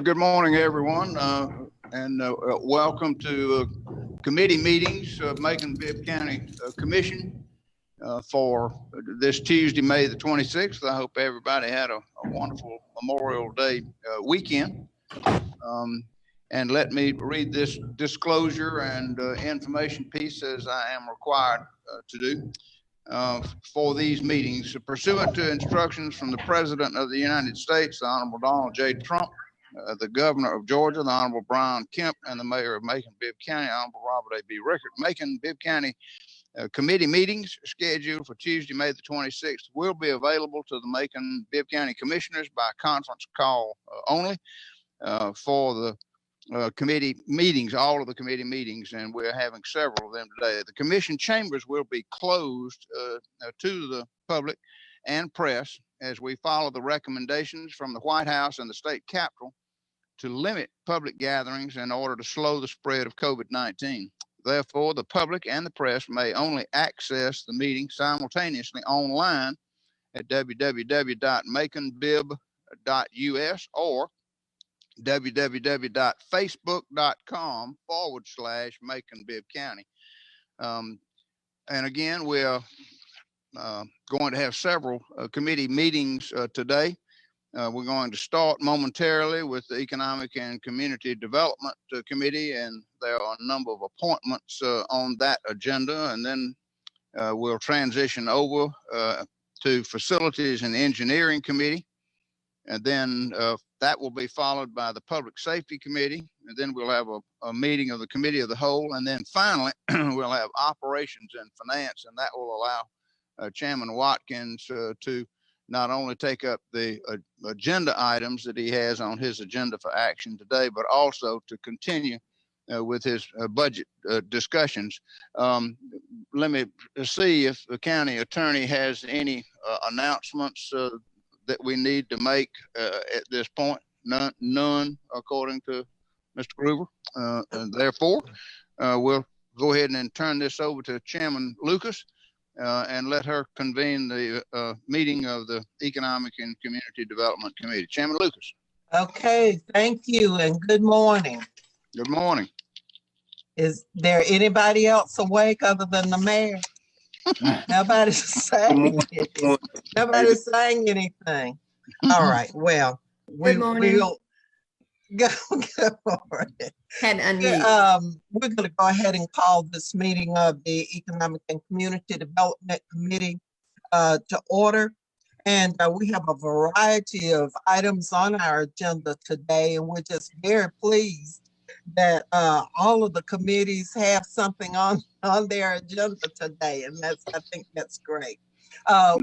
Good morning, everyone, and welcome to committee meetings of Macon-Bibb County Commission for this Tuesday, May the 26th. I hope everybody had a wonderful Memorial Day weekend. And let me read this disclosure and information piece as I am required to do. For these meetings, pursuant to instructions from the President of the United States, the Honorable Donald J. Trump, the Governor of Georgia, the Honorable Brian Kemp, and the Mayor of Macon-Bibb County, Honorable Robert A. B. Rickert. Macon-Bibb County committee meetings scheduled for Tuesday, May the 26th will be available to the Macon-Bibb County Commissioners by conference call only for the committee meetings, all of the committee meetings, and we're having several of them today. The commission chambers will be closed to the public and press as we follow the recommendations from the White House and the state capitol to limit public gatherings in order to slow the spread of COVID-19. Therefore, the public and the press may only access the meeting simultaneously online at www.maconbibb.us or www.facebook.com/Macon-Bibb County. And again, we're going to have several committee meetings today. We're going to start momentarily with the Economic and Community Development Committee, and there are a number of appointments on that agenda, and then we'll transition over to Facilities and Engineering Committee, and then that will be followed by the Public Safety Committee, and then we'll have a meeting of the Committee of the Whole, and then finally we'll have Operations and Finance, and that will allow Chairman Watkins to not only take up the agenda items that he has on his agenda for action today, but also to continue with his budget discussions. Let me see if the county attorney has any announcements that we need to make at this point. None according to Mr. Groover. And therefore, we'll go ahead and turn this over to Chairman Lucas and let her convene the meeting of the Economic and Community Development Committee. Chairman Lucas. Okay, thank you and good morning. Good morning. Is there anybody else awake other than the mayor? Nobody's saying anything. Nobody's saying anything. All right, well, we'll go for it. We're going to go ahead and call this meeting of the Economic and Community Development Committee to order. And we have a variety of items on our agenda today, and we're just very pleased that all of the committees have something on their agenda today, and I think that's great.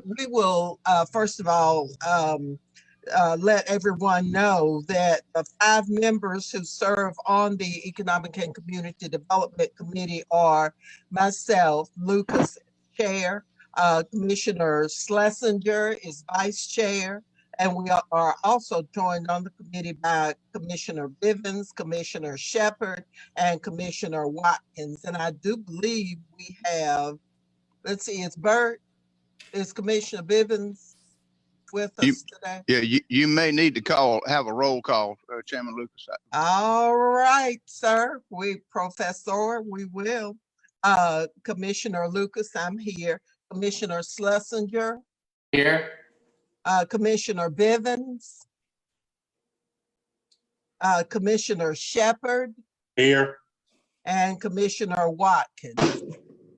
We will first of all let everyone know that the 5 members who serve on the Economic and Community Development Committee are myself, Lucas, Chair, Commissioner Schlesinger is Vice Chair, and we are also joined on the committee by Commissioner Bivens, Commissioner Shepard, and Commissioner Watkins. And I do believe we have, let's see, is Commissioner Bivens with us today? Yeah, you may need to have a roll call, Chairman Lucas. All right, sir. Professor, we will. Commissioner Lucas, I'm here. Commissioner Schlesinger. Here. Commissioner Bivens. Commissioner Shepard. Here. And Commissioner Watkins.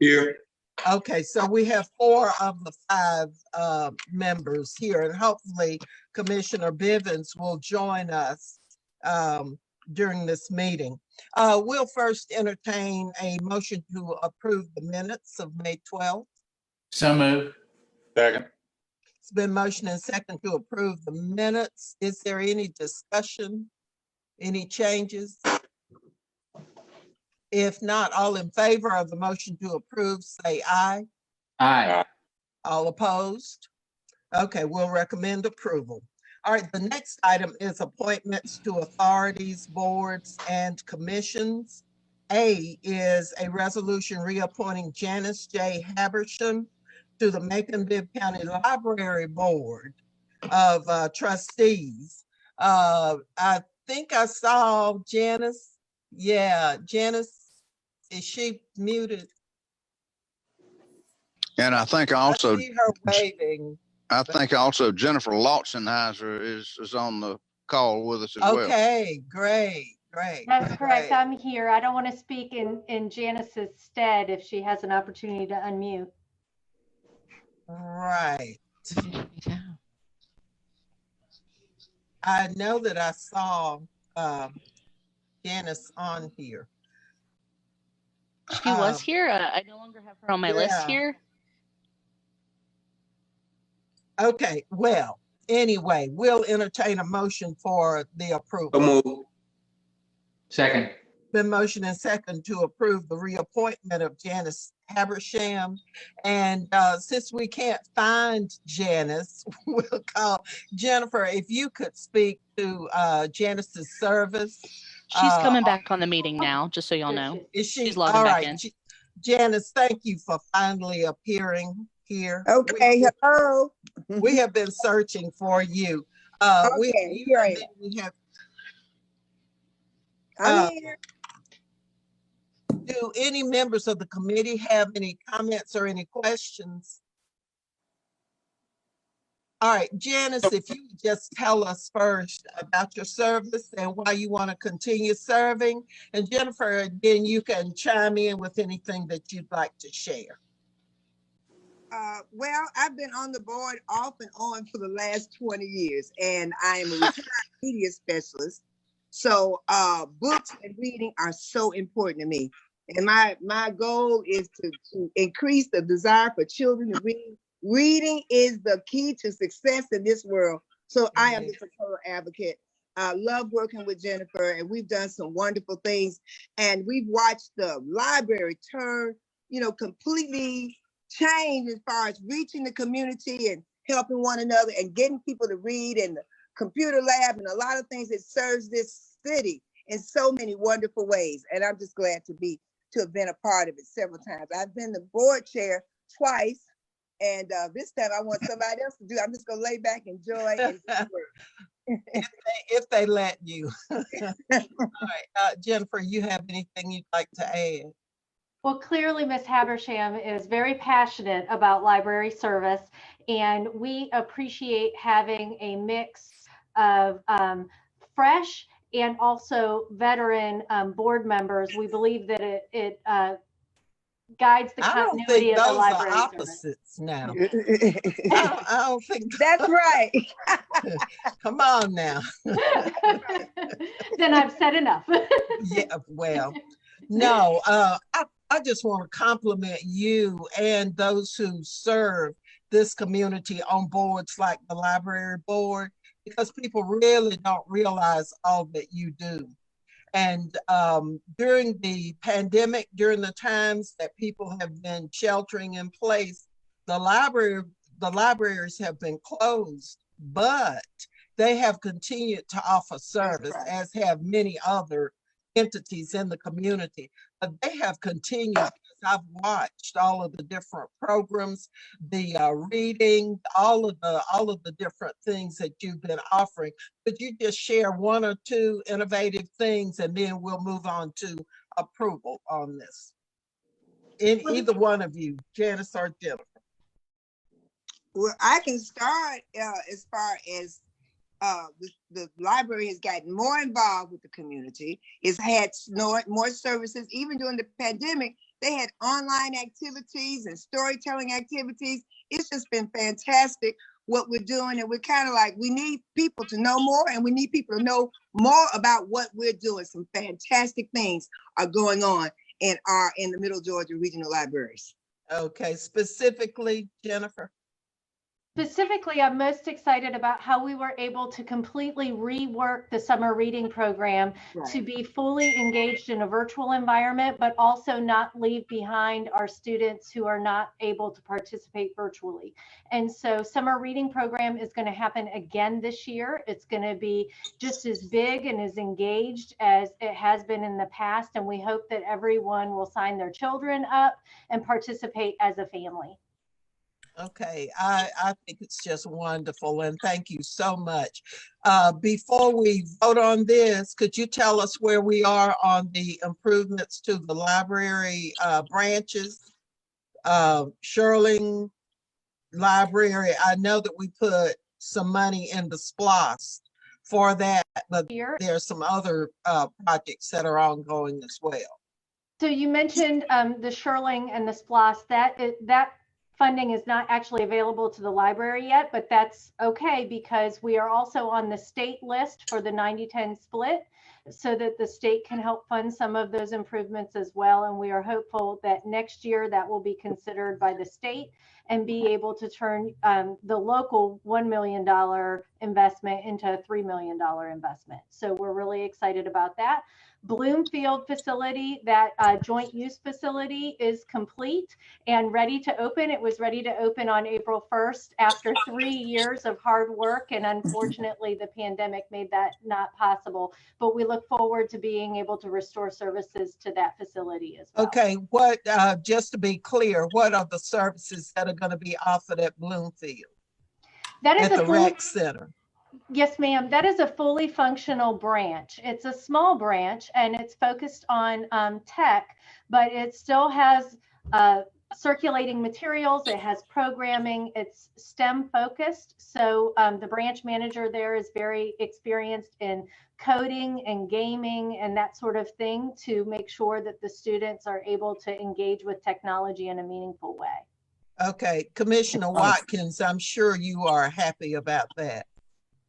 Here. Okay, so we have 4 of the 5 members here, and hopefully Commissioner Bivens will join us during this meeting. We'll first entertain a motion to approve the minutes of May 12th. So moved. Second. It's been motion and second to approve the minutes. Is there any discussion? Any changes? If not, all in favor of the motion to approve, say aye. Aye. All opposed? Okay, we'll recommend approval. All right, the next item is appointments to authorities, boards, and commissions. A is a resolution reappointing Janice J. Habersham to the Macon-Bibb County Library Board. of trustees. I think I saw Janice. Yeah, Janice, is she muted? And I think I also, see her waving. I think also Jennifer Lotzenheiser is on the call with us as well. Okay, great. That's correct. Great. I'm here. I don't want to speak in Janice's stead if she has an opportunity to unmute. Right. I know that I saw Janice on here. She was here. I no longer have her on my list here. Okay, well, anyway, we'll entertain a motion for the approval. So moved. Second. Been motion and second to approve the reappointment of Janice Habersham. And since we can't find Janice, we'll call Jennifer, if you could speak to Janice's service. She's coming back on the meeting now, just so y'all know. Is she? She's logging all back right. in. Janice, thank you for finally appearing here. Okay, hello. We have been searching for you. Okay, great. I'm here. Do any members of the committee have any comments or any questions? All right, Janice, if you would just tell us first about your service and why you want to continue serving. And Jennifer, again, you can chime in with anything that you'd like to share. Well, I've been on the board off and on for the last 20 years, and I am a retired media specialist. So books and reading are so important to me. And my goal is to increase the desire for children to read. Reading is the key to success in this world. So I am just a total advocate. I love working with Jennifer, and we've done some wonderful things. And we've watched the library turn, completely change as far as reaching the community and helping one another and getting people to read, and the computer lab and a lot of things that serves this city in so many wonderful ways. And I'm just glad to have been a part of it several times. I've been the board chair twice, and this time I want somebody else to do it. I'm just gonna lay back, enjoy, and if they let you. All right, Jennifer, you have anything you'd like to add? Well, clearly, Ms. Habersham is very passionate about library service, and we appreciate having a mix of fresh and also veteran board members. We believe that it guides the continuity of the library I don't think those are opposites now. I don't think that's right. Come on now. Then I've said enough. Yeah, well, no, I just want to compliment you and those who serve this community on boards like the library board, because people really don't realize all that you do. And during the pandemic, during the times that people have been sheltering in place, the libraries have been closed, but they have continued to offer service, as have many other entities in the community. But they have continued, because I've watched all of the different programs, the reading, all of the different things that you've been offering. Could you just share one or two innovative things, and then we'll move on to approval on this? In either one of you, Janice or Jennifer. Well, I can start as far as the library has gotten more involved with the community. It's had more services. Even during the pandemic, they had online activities and storytelling activities. It's just been fantastic what we're doing. And we're kind of like, we need people to know more, and we need people to know more about what we're doing. Some fantastic things are going on in the Middle Georgia Regional Libraries. Okay, specifically, Jennifer? Specifically, I'm most excited about how we were able to completely rework the summer reading program to be fully engaged in a virtual environment, but also not leave behind our students who are not able to participate virtually. And so summer reading program is going to happen again this year. It's going to be just as big and as engaged as it has been in the past. And we hope that everyone will sign their children up and participate as a family. Okay, I think it's just wonderful, and thank you so much. Before we vote on this, could you tell us where we are on the improvements to the library branches? Shirling Library, I know that we put some money in the SPOS for that, but Here. there are some other projects that are ongoing as well. So you mentioned the Shirling and the SPLOS. That funding is not actually available to the library yet, but that's okay because we are also on the state list for the 90-10 split so that the state can help fund some of those improvements as well. And we are hopeful that next year that will be considered by the state and be able to turn the local $1 million investment into a $3 million investment. So we're really excited about that. Bloomfield facility, that joint use facility is complete and ready to open. It was ready to open on April 1st after 3 years of hard work. And unfortunately, the pandemic made that not possible. But we look forward to being able to restore services to that facility as well. Okay, just to be clear, what are the services that are going to be offered at Bloomfield? That is at the rec center. Yes, ma'am. That is a fully functional branch. It's a small branch and it's focused on tech, but it still has circulating materials. It has programming. It's STEM focused. So the branch manager there is very experienced in coding and gaming and that sort of thing to make sure that the students are able to engage with technology in a meaningful way. Okay, Commissioner Watkins, I'm sure you are happy about that.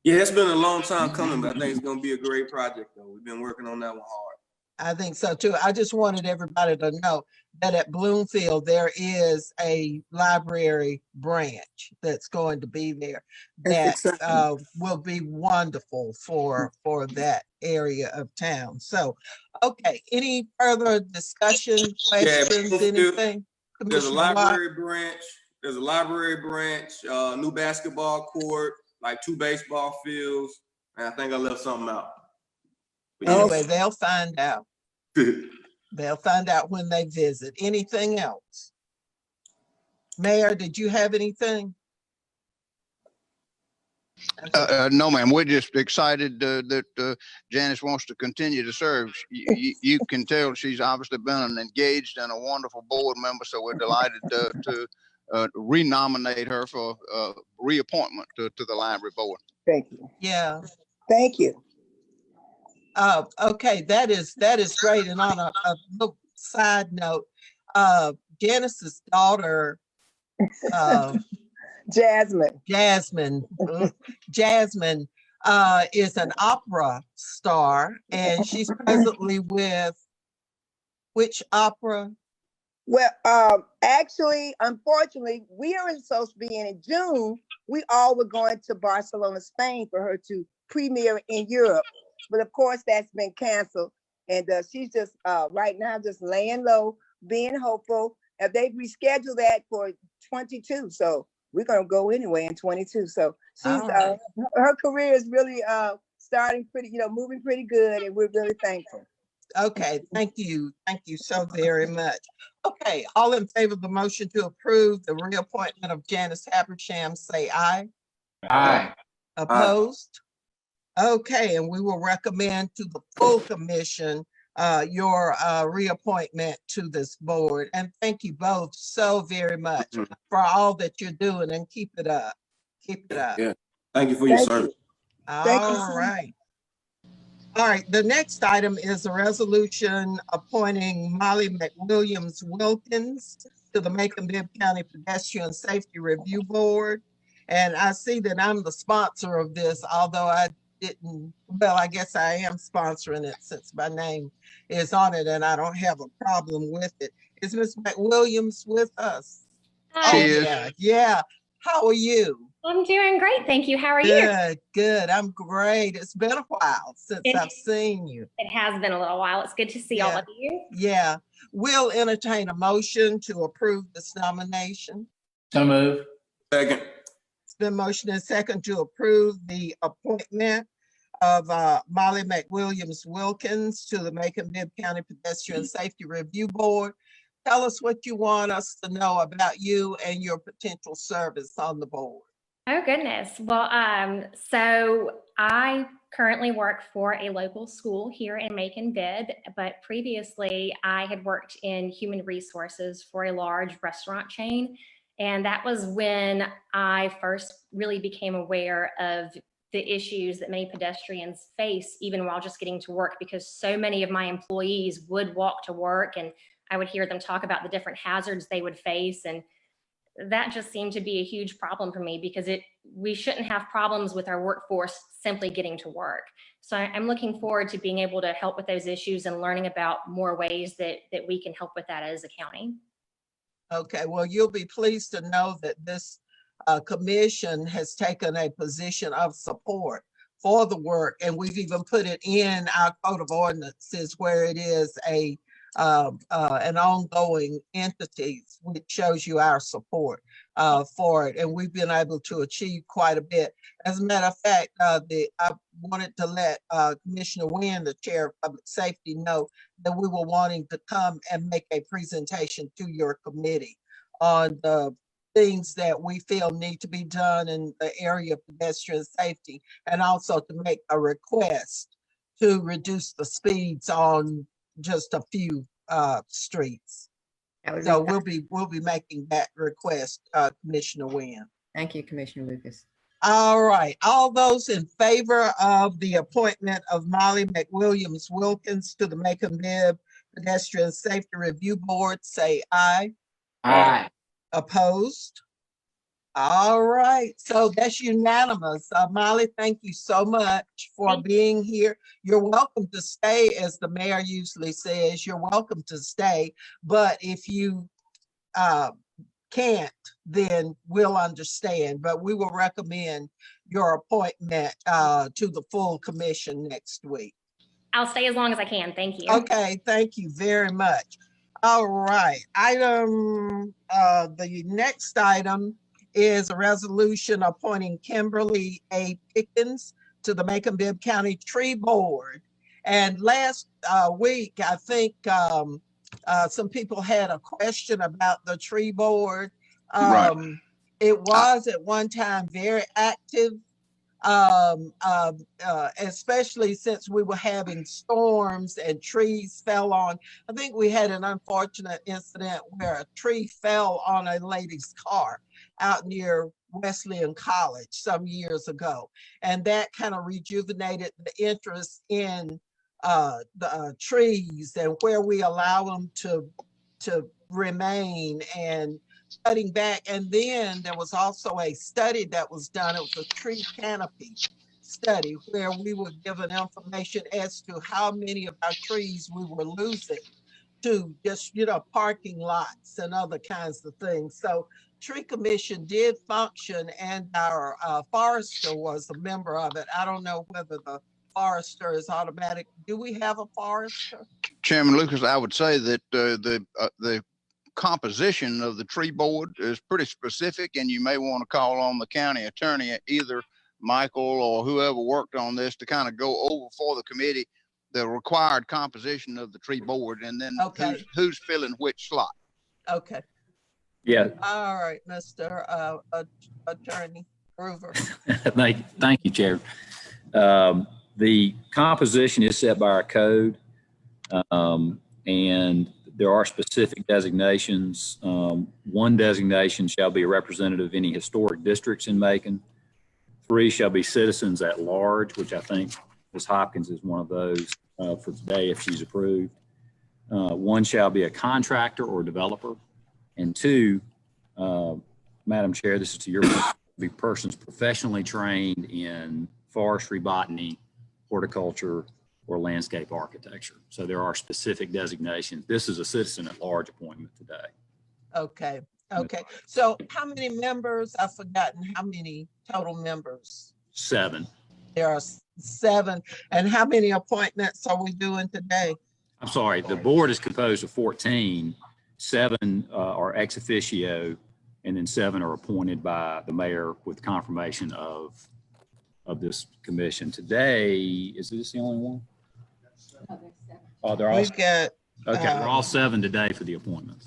Yeah, it's been a long time coming, but I think it's going to be a great project, though. We've been working on that one hard. I think so, too. I just wanted everybody to know that at Bloomfield, there is a library branch that's going to be there that will be wonderful for that area of town. So, okay, any further discussion, questions, anything? There's a library branch. There's a library branch, new basketball court, like 2 baseball fields, and I think I left something out. But anyway, they'll find out. They'll find out when they visit. Anything else? Mayor, did you have anything? No, ma'am. We're just excited that Janice wants to continue to serve. You can tell she's obviously been an engaged and a wonderful board member, so we're delighted to renominate her for reappointment to the library board. Thank you. Yeah. Thank you. Okay, that is great. And on a little side note, Janice's daughter, Jasmine is an opera star, and she's presently with which opera? Well, actually, unfortunately, we are supposed to be in June. We all were going to Barcelona, Spain for her to premiere in Europe. But of course, that's been canceled. And she's just right now just laying low, being hopeful. They've rescheduled that for 22. So we're going to go anyway in 22. So she's her career is really starting pretty, moving pretty good. And we're really thankful. Okay, thank you. Thank you so very much. Okay, all in favor of the motion to approve the reappointment of Janice Habersham, say aye. Aye. Opposed? Okay, and we will recommend to the full commission your reappointment to this board. And thank you both so very much for all that you're doing, and keep it up. Keep it up. Yeah, thank you for your service. All right. All right, the next item is a resolution appointing Molly McWilliams Wilkins to the Macon-Bibb County Pedestrian Safety Review Board. And I see that I'm the sponsor of this, although I guess I am sponsoring it since my name is on it and I don't have a problem with it. Is Ms. McWilliams with us? Hi. She is. Yeah. How are you? I'm doing great, thank you. How are you? Good. I'm great. It's been a while since I've seen you. It has been a little while. It's good to see all of you. Yeah. We'll entertain a motion to approve this nomination. So move. Second. It's been motion and second to approve the appointment of Molly McWilliams Wilkins to the Macon-Bibb County Pedestrian Safety Review Board. tell us what you want us to know about you and your potential service on the board. Oh, goodness. Well, so I currently work for a local school here in Macon-Bibb, but previously I had worked in human resources for a large restaurant chain. And that was when I first really became aware of the issues that many pedestrians face, even while just getting to work, because so many of my employees would walk to work and I would hear them talk about the different hazards they would face. And that just seemed to be a huge problem for me, because we shouldn't have problems with our workforce simply getting to work. So I'm looking forward to being able to help with those issues and learning about more ways that we can help with that as a county. Okay, well, you'll be pleased to know that this commission has taken a position of support for the work, and we've even put it in our code of ordinances where it is an ongoing entity, which shows you our support for it, and we've been able to achieve quite a bit. As a matter of fact, I wanted to let Commissioner Wynn, the Chair of Public Safety, know that we were wanting to come and make a presentation to your committee on the things that we feel need to be done in the area of pedestrian safety, and also to make a request to reduce the speeds on just a few streets. So we'll be making that request, Commissioner Wynn. Thank you, Commissioner Lucas. All right, all those in favor of the appointment of Molly McWilliams Wilkins to the Macon-Bibb Pedestrian Safety Review Board, say aye. Aye. Opposed? All right, so that's unanimous. Molly, thank you so much for being here. You're welcome to stay, as the mayor usually says. You're welcome to stay, but if you can't, then we'll understand. But we will recommend your appointment to the full commission next week. I'll stay as long as I can. Thank you. Okay, thank you very much. All right, the next item is a resolution appointing Kimberly A. Pickens to the Macon-Bibb County Tree Board. And last week, I think some people had a question about the tree board. Right. It was at one time very active, especially since we were having storms and trees fell on. I think we had an unfortunate incident where a tree fell on a lady's car out near Wesleyan College some years ago. And that kind of rejuvenated the interest in the trees and where we allow them to remain and cutting back. And then there was also a study that was done. It was a tree canopy study where we were given information as to how many of our trees we were losing to just, parking lots and other kinds of things. So Tree Commission did function, and our forester was a member of it. I don't know whether the forester is automatic. Do we have a forester? Chairman Lucas, I would say that the composition of the tree board is pretty specific, and you may want to call on the county attorney, either Michael or whoever worked on this, to kind of go over for the committee the required composition of the tree board, and then who's filling which slot. Okay. Yeah. All right, Mr. Attorney Groover. Thank you, Chair. The composition is set by our code, and there are specific designations. One designation shall be a representative of any historic districts in Macon. 3 shall be citizens at large, which I think Ms. Hopkins is one of those for today if she's approved. 1 shall be a contractor or developer. And 2, Madam Chair, this is to your point, be persons professionally trained in forestry, botany, horticulture, or landscape architecture. So there are specific designations. This is a citizen at large appointment today. Okay. So how many members? I've forgotten how many total members. 7. There are 7. And how many appointments are we doing today? I'm sorry, the board is composed of 14. 7 are ex officio, and then 7 are appointed by the mayor with confirmation of this commission. Today, is this the only one? Oh, they're all. We've got. Okay, we're all 7 today for the appointments.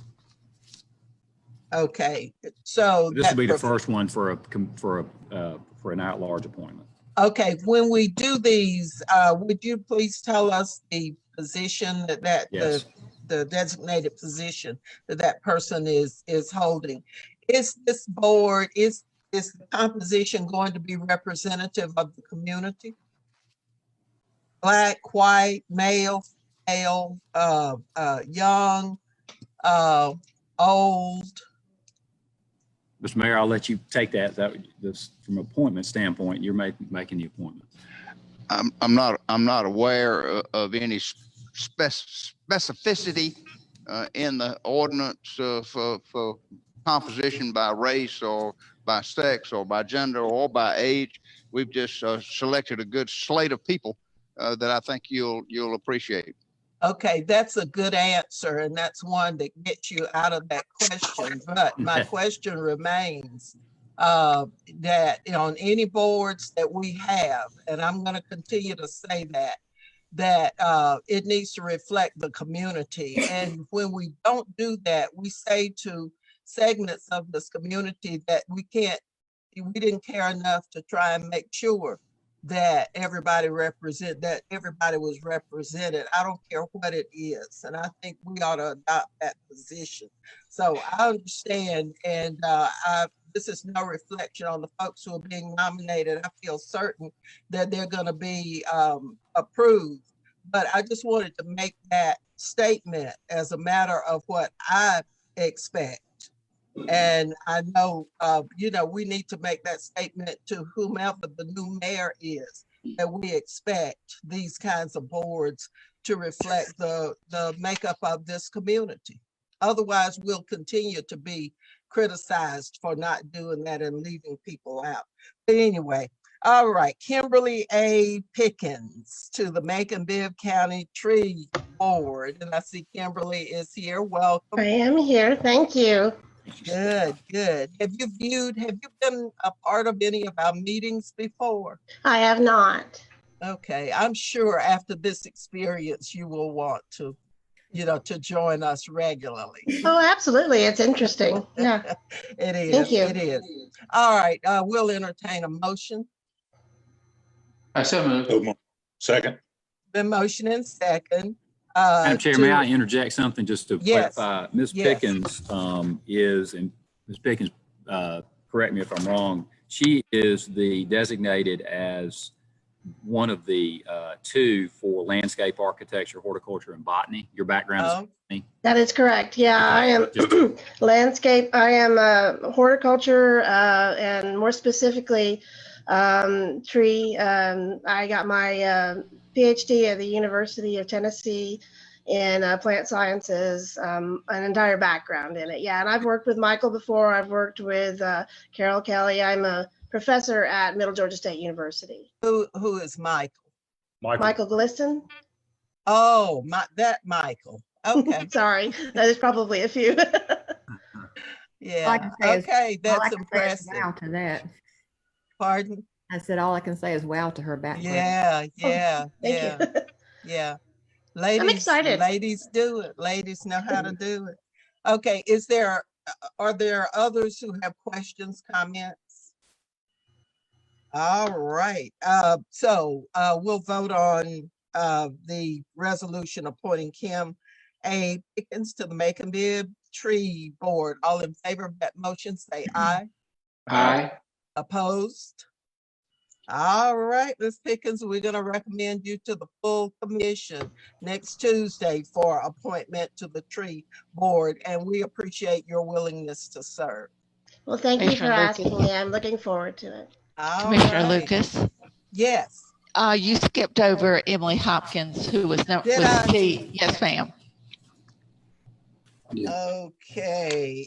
Okay, so This will be the that- first one for an at-large appointment. Okay, when we do these, would you please tell us the position that Yes. the designated position that person is holding? Is this board, is the composition going to be representative of the community? Black, white, male, female, young, old? Mr. Mayor, I'll let you take that. This from an appointment standpoint, you're making the appointment. I'm not aware of any specificity in the ordinance for composition by race or by sex or by gender or by age. We've just selected a good slate of people that I think you'll appreciate. Okay, that's a good answer, and that's one that gets you out of that question. But my question remains that on any boards that we have, and I'm going to continue to say that it needs to reflect the community. And when we don't do that, we say to segments of this community that we didn't care enough to try and make sure that everybody was represented. I don't care what it is. And I think we ought to adopt that position. So I understand, and this is no reflection on the folks who are being nominated. I feel certain that they're going to be approved. But I just wanted to make that statement as a matter of what I expect. And I know, we need to make that statement to whomever the new mayor is, that we expect these kinds of boards to reflect the makeup of this community. Otherwise, we'll continue to be criticized for not doing that and leaving people out. But anyway, all right, Kimberly A. Pickens to the Macon-Bibb County Tree Board. And I see Kimberly is here. Welcome. I am here. Thank you. Good, good. Have you been a part of any of our meetings before? I have not. Okay, I'm sure after this experience, you will want to, to join us regularly. Oh, absolutely. It's interesting. Yeah. It is. Thank you. It is. All right, we'll entertain a motion. I so moved. Second. The motion and second. Madam Chair, may I interject something just to clarify? Ms. Yes. Pickens Ms. Pickens, correct me if I'm wrong, she is the designated as one of the two for landscape architecture, horticulture, and botany. Your background is botany. That is correct. Yeah, I am landscape. I am horticulture and more specifically tree. I got my PhD at the University of Tennessee in plant sciences, an entire background in it. Yeah, and I've worked with Michael before. I've worked with Carol Kelly. I'm a professor at Middle Georgia State University. Who is Michael? Michael Glisson. Oh, that Michael. Okay. Sorry, there's probably a few. Yeah. Okay, that's impressive. Wow to that. Pardon? I said all I can say is wow to her background. Yeah. Thank you. Yeah. Ladies, I'm excited. Ladies do it. Ladies know how to do it. Okay, are there others who have questions, comments? All right. So we'll vote on the resolution appointing Kim A. Pickens to the Macon-Bibb Tree Board. All in favor of that motion, say aye. Aye. Opposed? All right, Ms. Pickens, we're going to recommend you to the full commission next Tuesday for appointment to the tree board, and we appreciate your willingness to serve. Well, thank you for asking me. I'm looking forward to it. Commissioner Lucas, Yes. you skipped over Emily Hopkins, who was number C. Yes, ma'am. Okay.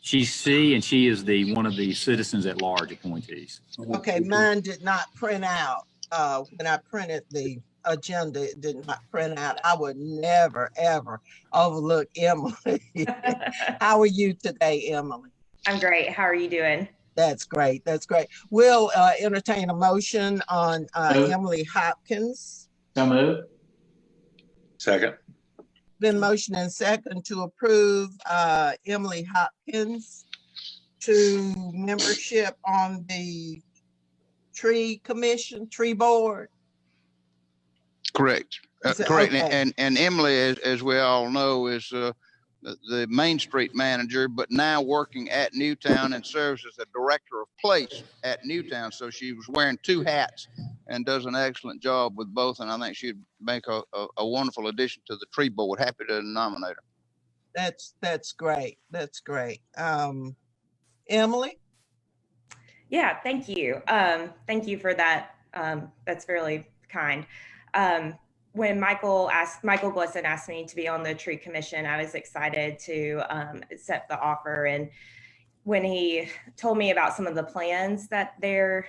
She's C, and she is one of the citizens at large appointees. Okay, mine did not print out. When I printed the agenda, it did not print out. I would never, ever overlook Emily. How are you today, Emily? I'm great. How are you doing? That's great. That's great. We'll entertain a motion on Emily Hopkins. So moved. Second. Been motion and second to approve Emily Hopkins to membership on the tree board. Correct. Is it- Correct. okay. And Emily, as we all know, is the Main Street manager, but now working at Newtown and serves as a director of place at Newtown. So she was wearing two hats and does an excellent job with both. And I think she'd make a wonderful addition to the tree board. Happy to nominate her. That's great. That's great. Emily? Yeah, thank you. Thank you for that. That's really kind. When Michael Glisson asked me to be on the tree commission, I was excited to accept the offer. And when he told me about some of the plans that they're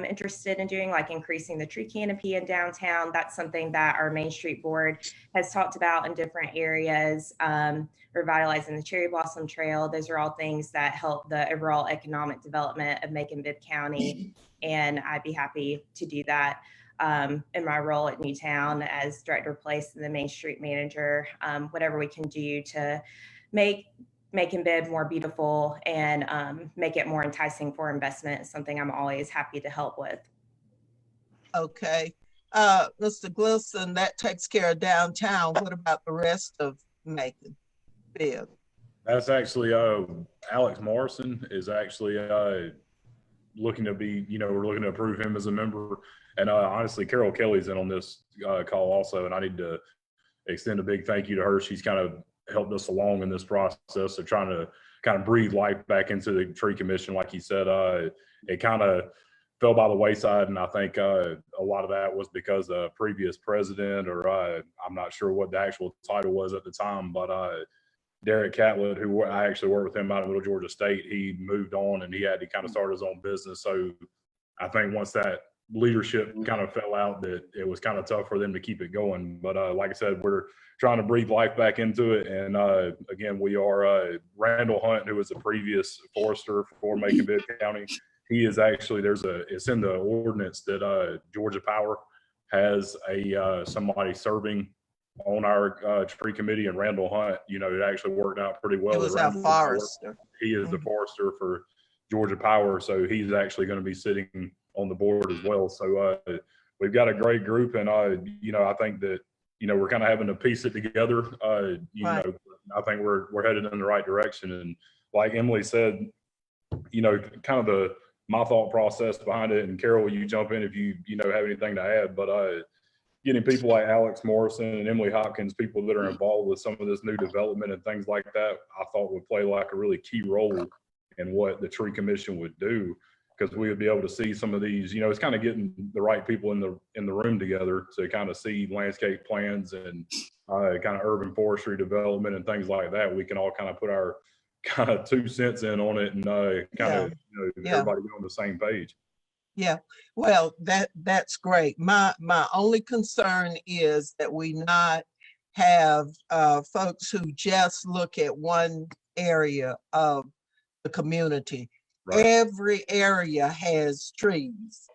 interested in doing, like increasing the tree canopy in downtown, that's something that our Main Street board has talked about in different areas, revitalizing the Cherry Blossom Trail. Those are all things that help the overall economic development of Macon-Bibb County. And I'd be happy to do that in my role at Newtown as director of place and the Main Street manager. Whatever we can do to make Macon-Bibb more beautiful and make it more enticing for investment is something I'm always happy to help with. Okay. Mr. Glisson, that takes care of downtown. What about the rest of Macon-Bibb? That's actually Alex Morrison is actually looking to be, we're looking to approve him as a member. And honestly, Carol Kelly's in on this call also, and I need to extend a big thank you to her. She's kind of helped us along in this process of trying to kind of breathe life back into the tree commission. Like you said, it kind of fell by the wayside, and I think a lot of that was because the previous president, or I'm not sure what the actual title was at the time, but Derek Catlett, who I actually worked with him out of Middle Georgia State, he moved on and he had to kind of start his own business. So I think once that leadership kind of fell out, that it was kind of tough for them to keep it going. But like I said, we're trying to breathe life back into it. And again, we are Randall Hunt, who was a previous forester for Macon-Bibb County. He is actually, it's in the ordinance that Georgia Power has somebody serving on our tree committee, and Randall Hunt, it actually worked out pretty well. It was our forester. He is the forester for Georgia Power, so he's actually going to be sitting on the board as well. So we've got a great group, and I think that we're kind of having to piece it together. Right. I think we're headed in the right direction, and like Emily said, kind of my thought process behind it. And Carol, you jump in if you have anything to add, but getting people like Alex Morrison and Emily Hopkins, people that are involved with some of this new development and things like that, I thought would play like a really key role in what the tree commission would do, because we would be able to see some of these, it's kind of getting the right people in the room together to kind of see landscape plans and kind of urban forestry development and things like that. We can all kind of put our kind of 2 cents in on it and everybody get on the same page. Yeah, well, that's great. My only concern is that we not have folks who just look at one area of the community. Right. Every area has trees,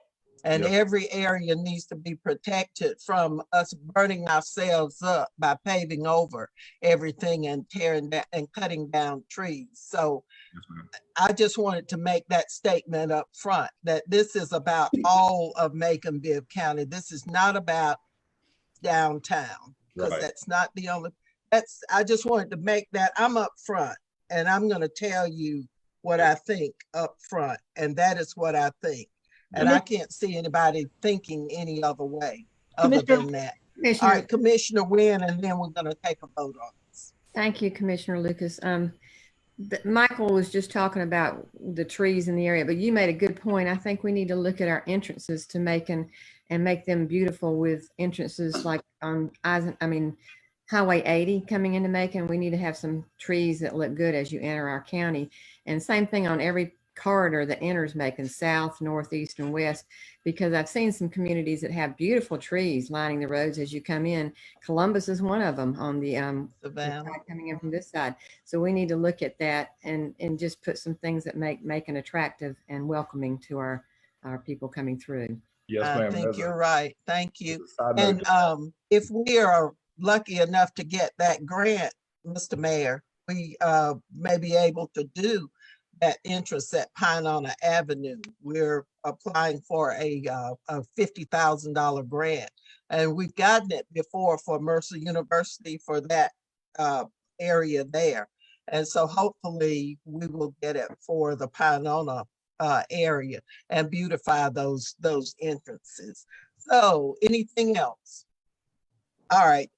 and every area needs to be protected from us burning ourselves up by paving over everything and tearing down and cutting down trees. So I just wanted to make that statement up front, that this is about all of Macon-Bibb County. This is not about downtown, because that's not the only, I just wanted to make that, I'm up front, and I'm going to tell you what I think up front, and that is what I think. And I can't see anybody thinking any other way other than that. All right, Commissioner Wynn, and then we're going to take a vote on this. Thank you, Commissioner Lucas. Michael was just talking about the trees in the area, but you made a good point. I think we need to look at our entrances to Macon and make them beautiful with entrances like on Highway 80 coming into Macon. We need to have some trees that look good as you enter our county. And same thing on every corridor that enters Macon, south, north, east, and west, because I've seen some communities that have beautiful trees lining the roads as you come in. Columbus is one of them on the side coming in from this side. So we need to look at that and just put some things that make Macon attractive and welcoming to our people coming through. Yes, ma'am. I think you're right. Thank you. And if we are lucky enough to get that grant, Mr. Mayor, we may be able to do that entrance at Pinona Avenue. We're applying for a $50,000 grant. And we've gotten it before for Mercer University for that area there. And so hopefully we will get it for the Pinona area and beautify those entrances. So anything else? All right,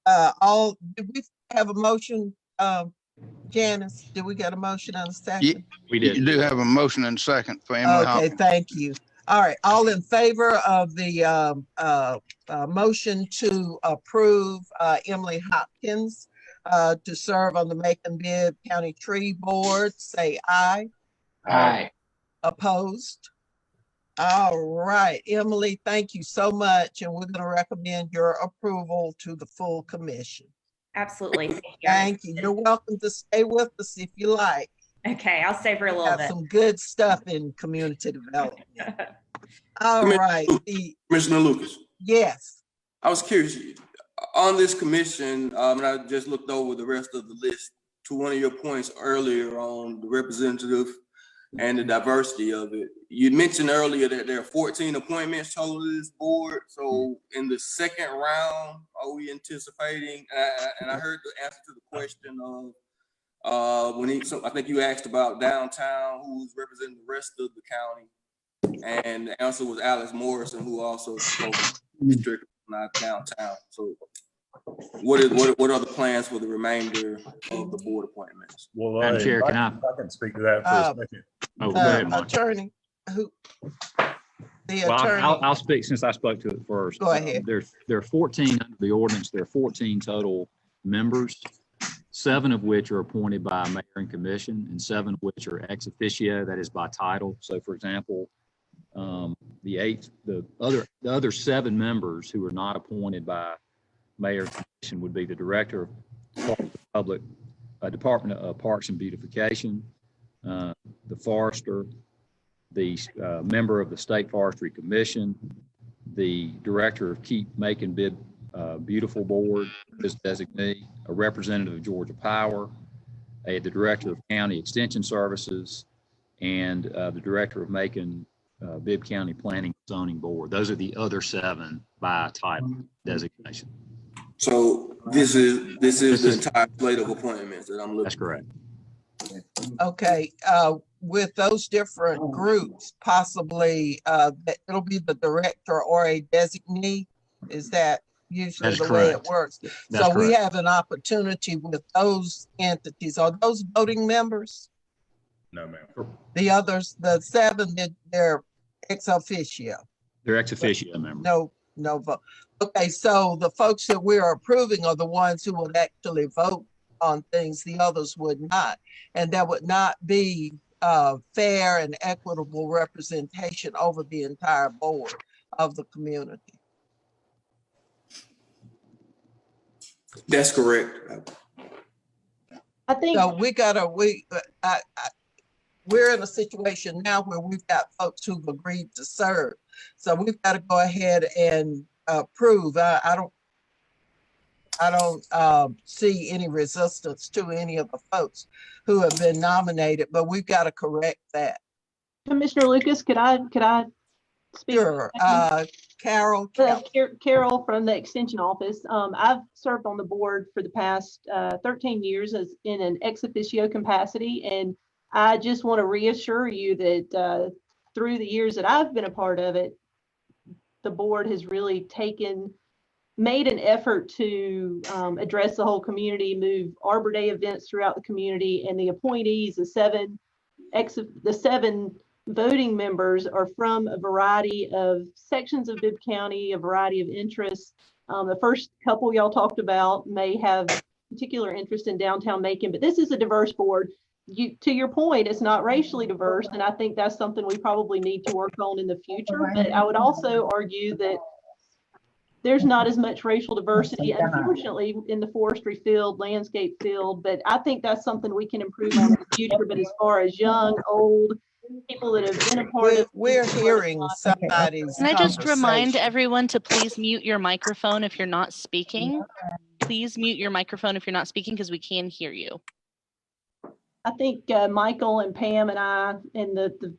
did we have a motion? Janice, did we get a motion and a second? Yeah, We did. You do have a motion and second for Emily Okay, Hopkins. thank you. All right, all in favor of the motion to approve Emily Hopkins to serve on the Macon-Bibb County Tree Board, say aye. Aye. Opposed? All right, Emily, thank you so much. And we're going to recommend your approval to the full commission. Absolutely. Thank you. Thank you. You're welcome to stay with us if you like. Okay, I'll stay for a little Have bit. some good stuff in community development. All right. Commissioner Lucas. Yes. I was curious on this commission, and I just looked over the rest of the list to one of your points earlier on the representative and the diversity of it. You mentioned earlier that there are 14 appointments total to this board. So in the second round, are we anticipating, and I heard the answer to the question of I think you asked about downtown, who's representing the rest of the county. And the answer was Alex Morrison, who also spoke strictly not downtown. So what are the plans for the remainder of the board appointments? Well, Madam Chair, can I can speak to that for a second. Oh, go ahead, Mike. Attorney, who? The Well, attorney. I'll speak since I spoke to it first. Go ahead. There are 14 under the ordinance. There are 14 total members, 7 of which are appointed by mayor and commission, and 7 of which are ex officio, that is by title. So, for example, the other 7 members who are not appointed by mayor and commission would be the director of public Department of Parks and Beautification, the forester, the member of the State Forestry Commission, the director of Keep Macon-Bibb Beautiful Board, this designee, a representative of Georgia Power, the director of County Extension Services, and the director of Macon-Bibb County Planning and Zoning Board. Those are the other 7 by title designation. So this is the entire slate of appointments that I'm looking. That's correct. Okay, with those different groups, possibly it'll be the director or a designee. Is that usually the way it works? That's so we correct. have an opportunity with those entities. Are those voting members? No, ma'am. The others, the 7, they're ex officio. They're ex officio members. No vote. Okay, so the folks that we're approving are the ones who would actually vote on things. The others would not, and that would not be fair and equitable representation over the entire board of the community. That's correct. I think so. We're in a situation now where we've got folks who've agreed to serve. So we've got to go ahead and approve. I don't see any resistance to any of the folks who have been nominated, but we've got to correct that. Commissioner Lucas, could I speak? Sure. Carol. Carol from the Extension Office. I've served on the board for the past 13 years as in an ex officio capacity, and I just want to reassure you that through the years that I've been a part of it, the board has really made an effort to address the whole community, move Arbor Day events throughout the community, and the appointees, the 7 voting members are from a variety of sections of Bibb County, a variety of interests. The first couple y'all talked about may have particular interest in downtown Macon, but this is a diverse board. To your point, it's not racially diverse, and I think that's something we probably need to work on in the future. But I would also argue that there's not as much racial diversity, unfortunately, in the forestry field, landscape field, but I think that's something we can improve on in the future. But as far as young, old, people that have been a part of, we're hearing somebody's Can I just remind everyone to please mute your microphone if you're not speaking? please mute your microphone if you're not speaking because we can hear you. I think Michael and Pam and I and the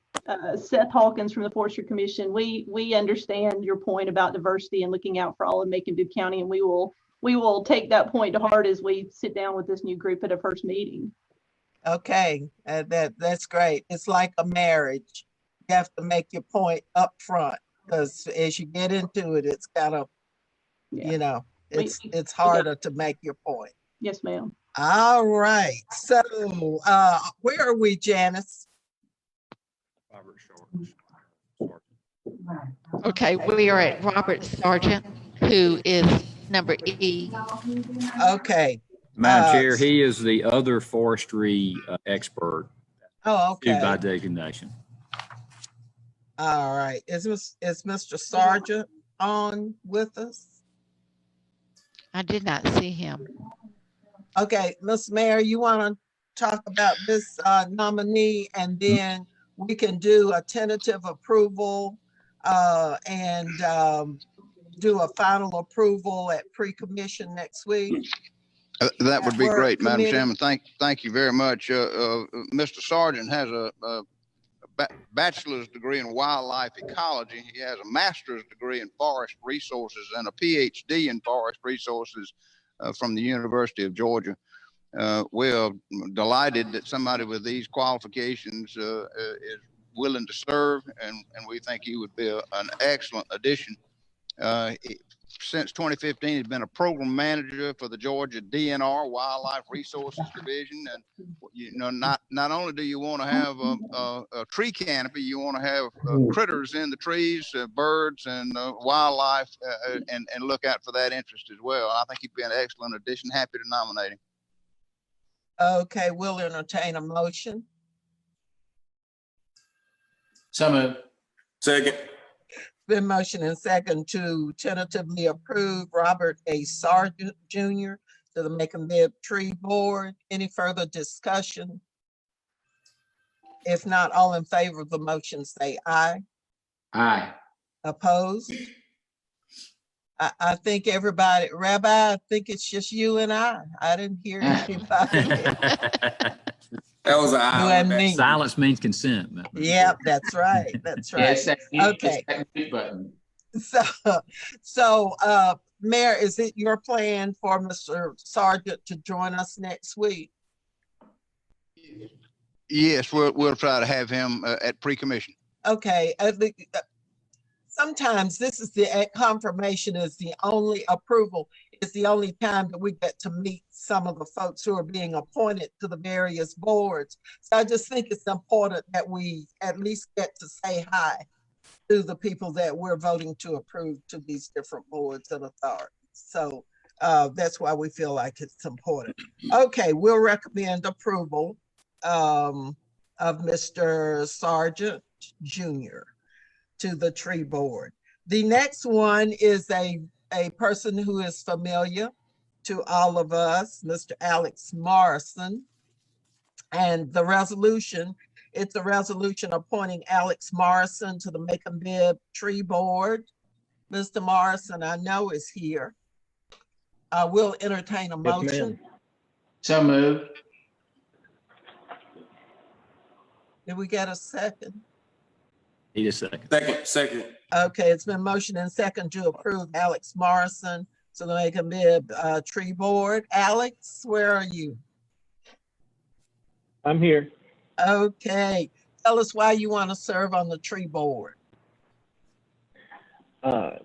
Seth Hawkins from the Forestry Commission, we understand your point about diversity and looking out for all of Macon-Bibb County, and we will take that point to heart as we sit down with this new group at a first meeting. Okay, that's great. It's like a marriage. You have to make your point up front, because as you get into it, it's kind of, you know, it's harder to make your point. Yes, ma'am. All right. So where are we, Janice? Okay, we are at Robert Sargent, who is number E. Okay. Madam Chair, he is the other forestry expert. Oh, okay. By designation. All right. Is Mr. Sargent on with us? I did not see him. Okay, Ms. Mayor, you want to talk about this nominee, and then we can do a tentative approval and do a final approval at pre-commission next week? That would be great, Madam Chairman. Thank you very much. Mr. Sargent has a bachelor's degree in wildlife ecology. He has a master's degree in forest resources and a PhD in forest resources from the University of Georgia. We're delighted that somebody with these qualifications is willing to serve, and we think he would be an excellent addition. Since 2015, he's been a program manager for the Georgia DNR Wildlife Resources Division. And, you know, not only do you want to have a tree canopy, you want to have critters in the trees, birds and wildlife, and look out for that interest as well. I think he'd be an excellent addition. Happy to nominate him. Okay, we'll entertain a motion. So moved. Second. Been motion and second to tentatively approve Robert A. Sargent Jr. to the Macon-Bibb Tree Board. Any further discussion? If not, all in favor of the motion say aye. Aye. Opposed? I think everybody, Rabbi, I think it's just you and I. I didn't hear anybody. That was an You aye. and me. Silence means consent. Yep, that's right. That's right. Okay. Button. So, Mayor, is it your plan for Mr. Sargent to join us next week? Yes, we'll try to have him at pre-commission. Okay. Sometimes this is the confirmation is the only approval. It's the only time that we get to meet some of the folks who are being appointed to the various boards. So I just think it's important that we at least get to say hi to the people that we're voting to approve to these different boards and authorities. So that's why we feel like it's important. Okay, we'll recommend approval of Mr. Sargent Jr. to the tree board. The next one is a person who is familiar to all of us, Mr. Alex Morrison. And the resolution, it's a resolution appointing Alex Morrison to the Macon-Bibb Tree Board. Mr. Morrison, I know is here. We'll entertain a motion. So moved. Did we get a second? Need a second. Second. Okay, it's been motioned and second to approve Alex Morrison to the Macon-Bibb Tree Board. Alex, where are you? I'm here. Okay, tell us why you want to serve on the tree board. Well,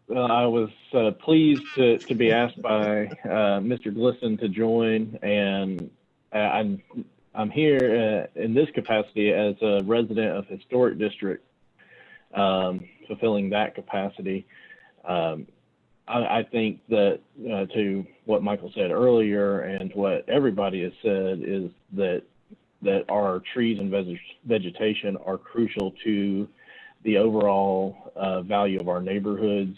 I was pleased to be asked by Mr. Glisson to join, and I'm here in this capacity as a resident of Historic District, fulfilling that capacity. I think that to what Michael said earlier and what everybody has said is that our trees and vegetation are crucial to the overall value of our neighborhoods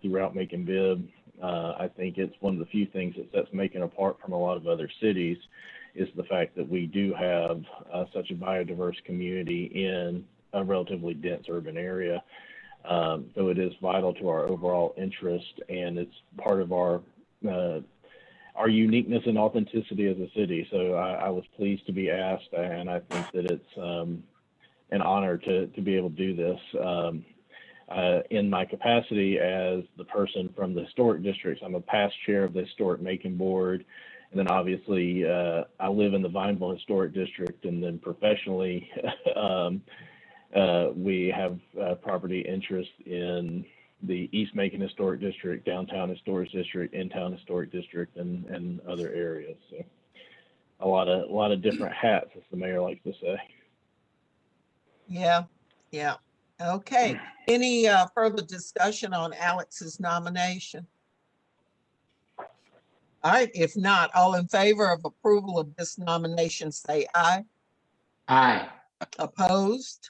throughout Macon-Bibb. I think it's one of the few things that sets Macon apart from a lot of other cities is the fact that we do have such a biodiverse community in a relatively dense urban area. So it is vital to our overall interest, and it's part of our our uniqueness and authenticity as a city. So I was pleased to be asked, and I think that it's an honor to be able to do this. In my capacity as the person from the historic districts, I'm a past chair of the historic Macon board. And then obviously I live in the Vineville Historic District, and then professionally we have property interest in the East Macon Historic District, Downtown Historic District, In-Town Historic District, and other areas. So a lot of different hats, as the mayor likes to say. Yeah, yeah. Okay. Any further discussion on Alex's nomination? All right, if not, all in favor of approval of this nomination, say aye. Aye. Opposed?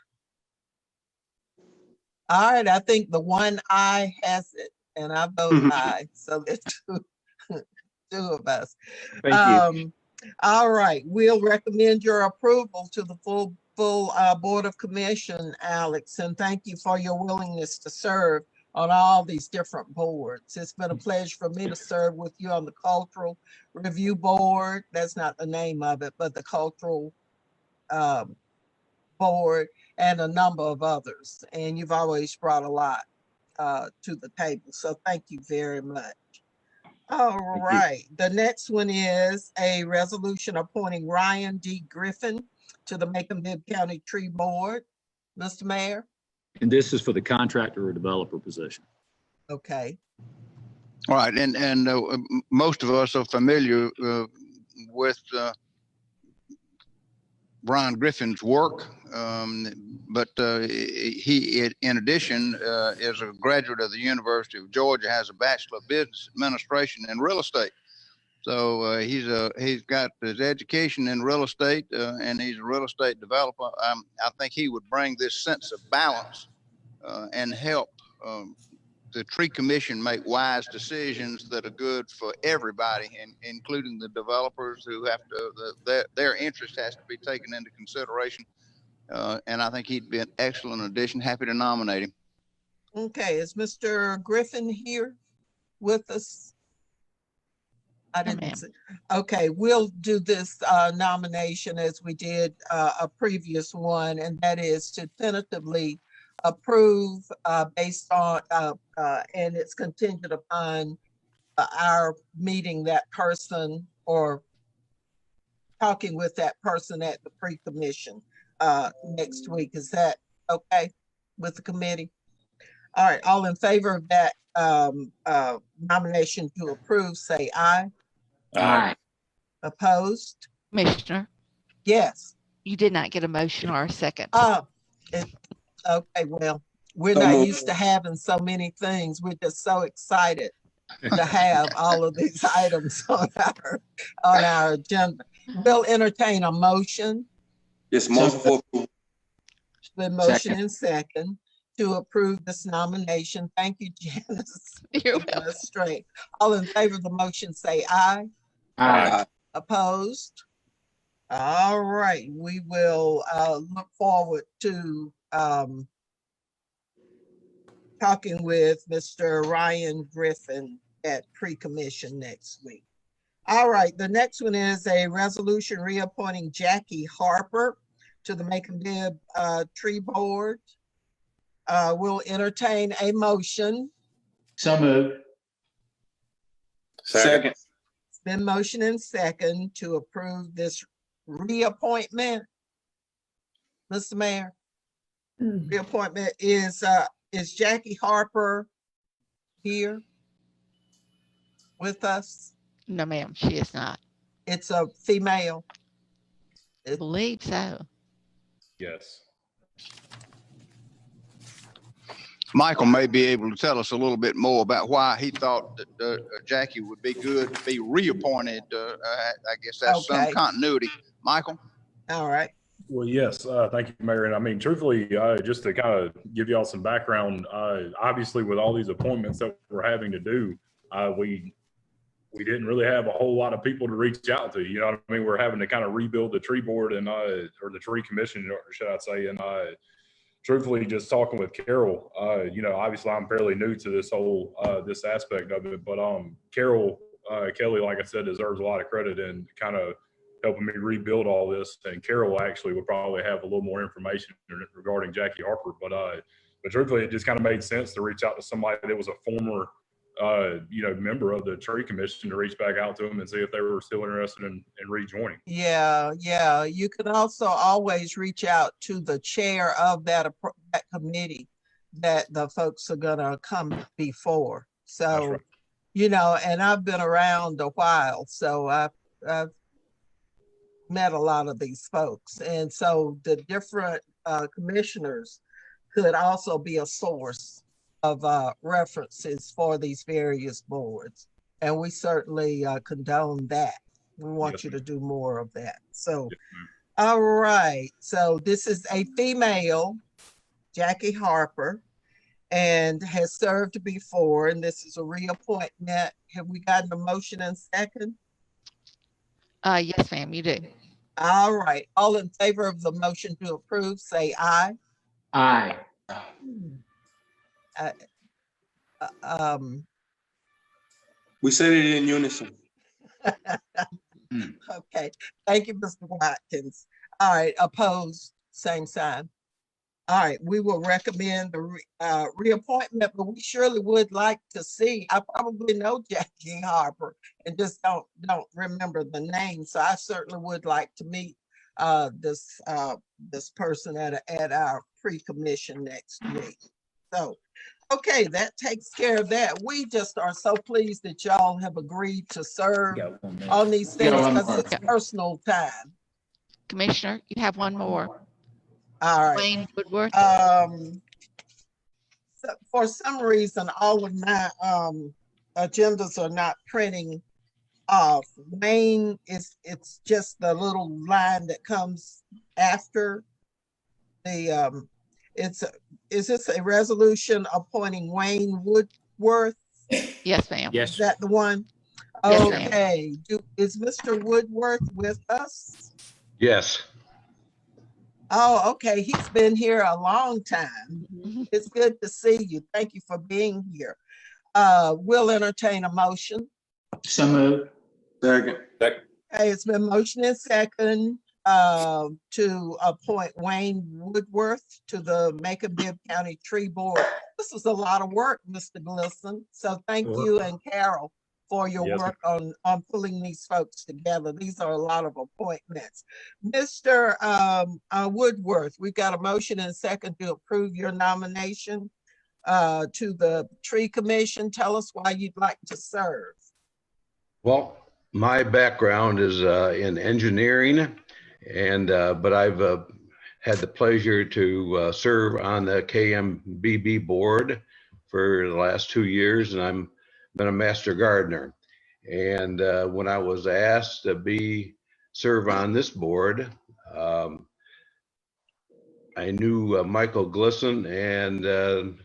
All right, I think the one aye has it, and I vote aye. So there's two of us. Thank you. All right, we'll recommend your approval to the full Board of Commission, Alex, and thank you for your willingness to serve on all these different boards. It's been a pleasure for me to serve with you on the Cultural Review Board. That's not the name of it, but the Cultural Board, and a number of others. And you've always brought a lot to the table. So thank you very much. All right. The next one is a resolution appointing Ryan D. Griffin to the Macon-Bibb County Tree Board. Mr. Mayor? And this is for the contractor or developer position. Okay. All right, and most of us are familiar with Brian Griffin's work, but he, in addition, is a graduate of the University of Georgia, has a Bachelor of Business Administration in real estate. So he's got his education in real estate, and he's a real estate developer. I think he would bring this sense of balance and help the tree commission make wise decisions that are good for everybody, including the developers who have to, their interest has to be taken into consideration. And I think he'd be an excellent addition. Happy to nominate him. Okay, is Mr. Griffin here with us? I didn't see. Okay, we'll do this nomination as we did a previous one, and that is to tentatively approve based on, and it's contingent upon our meeting that person or talking with that person at the pre-commission next week. Is that okay with the committee? All right, all in favor of that nomination to approve, say aye. Aye. Opposed? Commissioner, Yes. you did not get a motion or a second. Okay, well, we're not used to having so many things. We're just so excited to have all of these items on our agenda. We'll entertain a motion. Yes, motion for approval. The motion and second to approve this nomination. Thank you, Janice. You're welcome. Straight. All in favor of the motion, say aye. Aye. Opposed? All right, we will look forward to talking with Mr. Ryan Griffin at pre-commission next week. All right, the next one is a resolution reappointing Jackie Harper to the Macon-Bibb Tree Board. We'll entertain a motion. So moved. Second. It's been motion and second to approve this reappointment. Mr. Mayor, reappointment is Jackie Harper here with us? No, ma'am, she is not. It's a female. I believe so. Yes. Michael may be able to tell us a little bit more about why he thought that Jackie would be good to be reappointed. I guess that's some continuity. Michael? All right. Well, yes. Thank you, Mayor. And I mean, truthfully, just to kind of give y'all some background, obviously with all these appointments that we're having to do, we didn't really have a whole lot of people to reach out to. You know what I mean? We're having to kind of rebuild the tree board and or the tree commission, or should I say? And truthfully, just talking with Carol, you know, obviously I'm fairly new to this whole this aspect of it, but Carol Kelly, like I said, deserves a lot of credit in kind of helping me rebuild all this. And Carol actually would probably have a little more information regarding Jackie Harper. But truthfully, it just kind of made sense to reach out to somebody that was a former, member of the tree commission to reach back out to them and see if they were still interested in rejoining. Yeah, yeah. You can also always reach out to the chair of that committee that the folks are gonna come before. So, right. And I've been around a while, so I've met a lot of these folks. And so the different commissioners could also be a source of references for these various boards. And we certainly condone that. We want you to do more of that. So, all right. So this is a female, Jackie Harper, and has served before. And this is a reappointment. Have we gotten a motion and second? Yes, ma'am, you do. All right. All in favor of the motion to approve, say aye. Aye. We said it in unison. Okay. Thank you, Mr. Watkins. All right. Opposed, same sign. All right. We will recommend the reappointment, but we surely would like to see. I probably know Jackie Harper and just don't remember the name. So I certainly would like to meet this person at our pre-commission next week. So, okay, that takes care of that. We just are so pleased that y'all have agreed to serve on these things because it's personal time. Commissioner, you have one more. All right. Wayne Woodworth. So for some reason, all of my agendas are not printing off. Wayne it's just the little line that comes after the is this a resolution appointing Wayne Woodworth? Yes, ma'am. Yes. Is that the one? Yes, okay. Is Mr. Woodworth with us? Yes. Oh, okay. He's been here a long time. It's good to see you. Thank you for being here. We'll entertain a motion. So moved. Second. Hey, it's been motion and second to appoint Wayne Woodworth to the Macon-Bibb County Tree Board. This was a lot of work, Mr. Glisson. So thank you and Carol for your work on pulling these folks together. These are a lot of appointments. Mr. Woodworth, we've got a motion and second to approve your nomination to the Tree Commission. Tell us why you'd like to serve. Well, my background is in engineering, and but I've had the pleasure to serve on the KMBB board for the last 2 years, and I'm been a master gardener. And when I was asked to serve on this board, I knew Michael Glisson and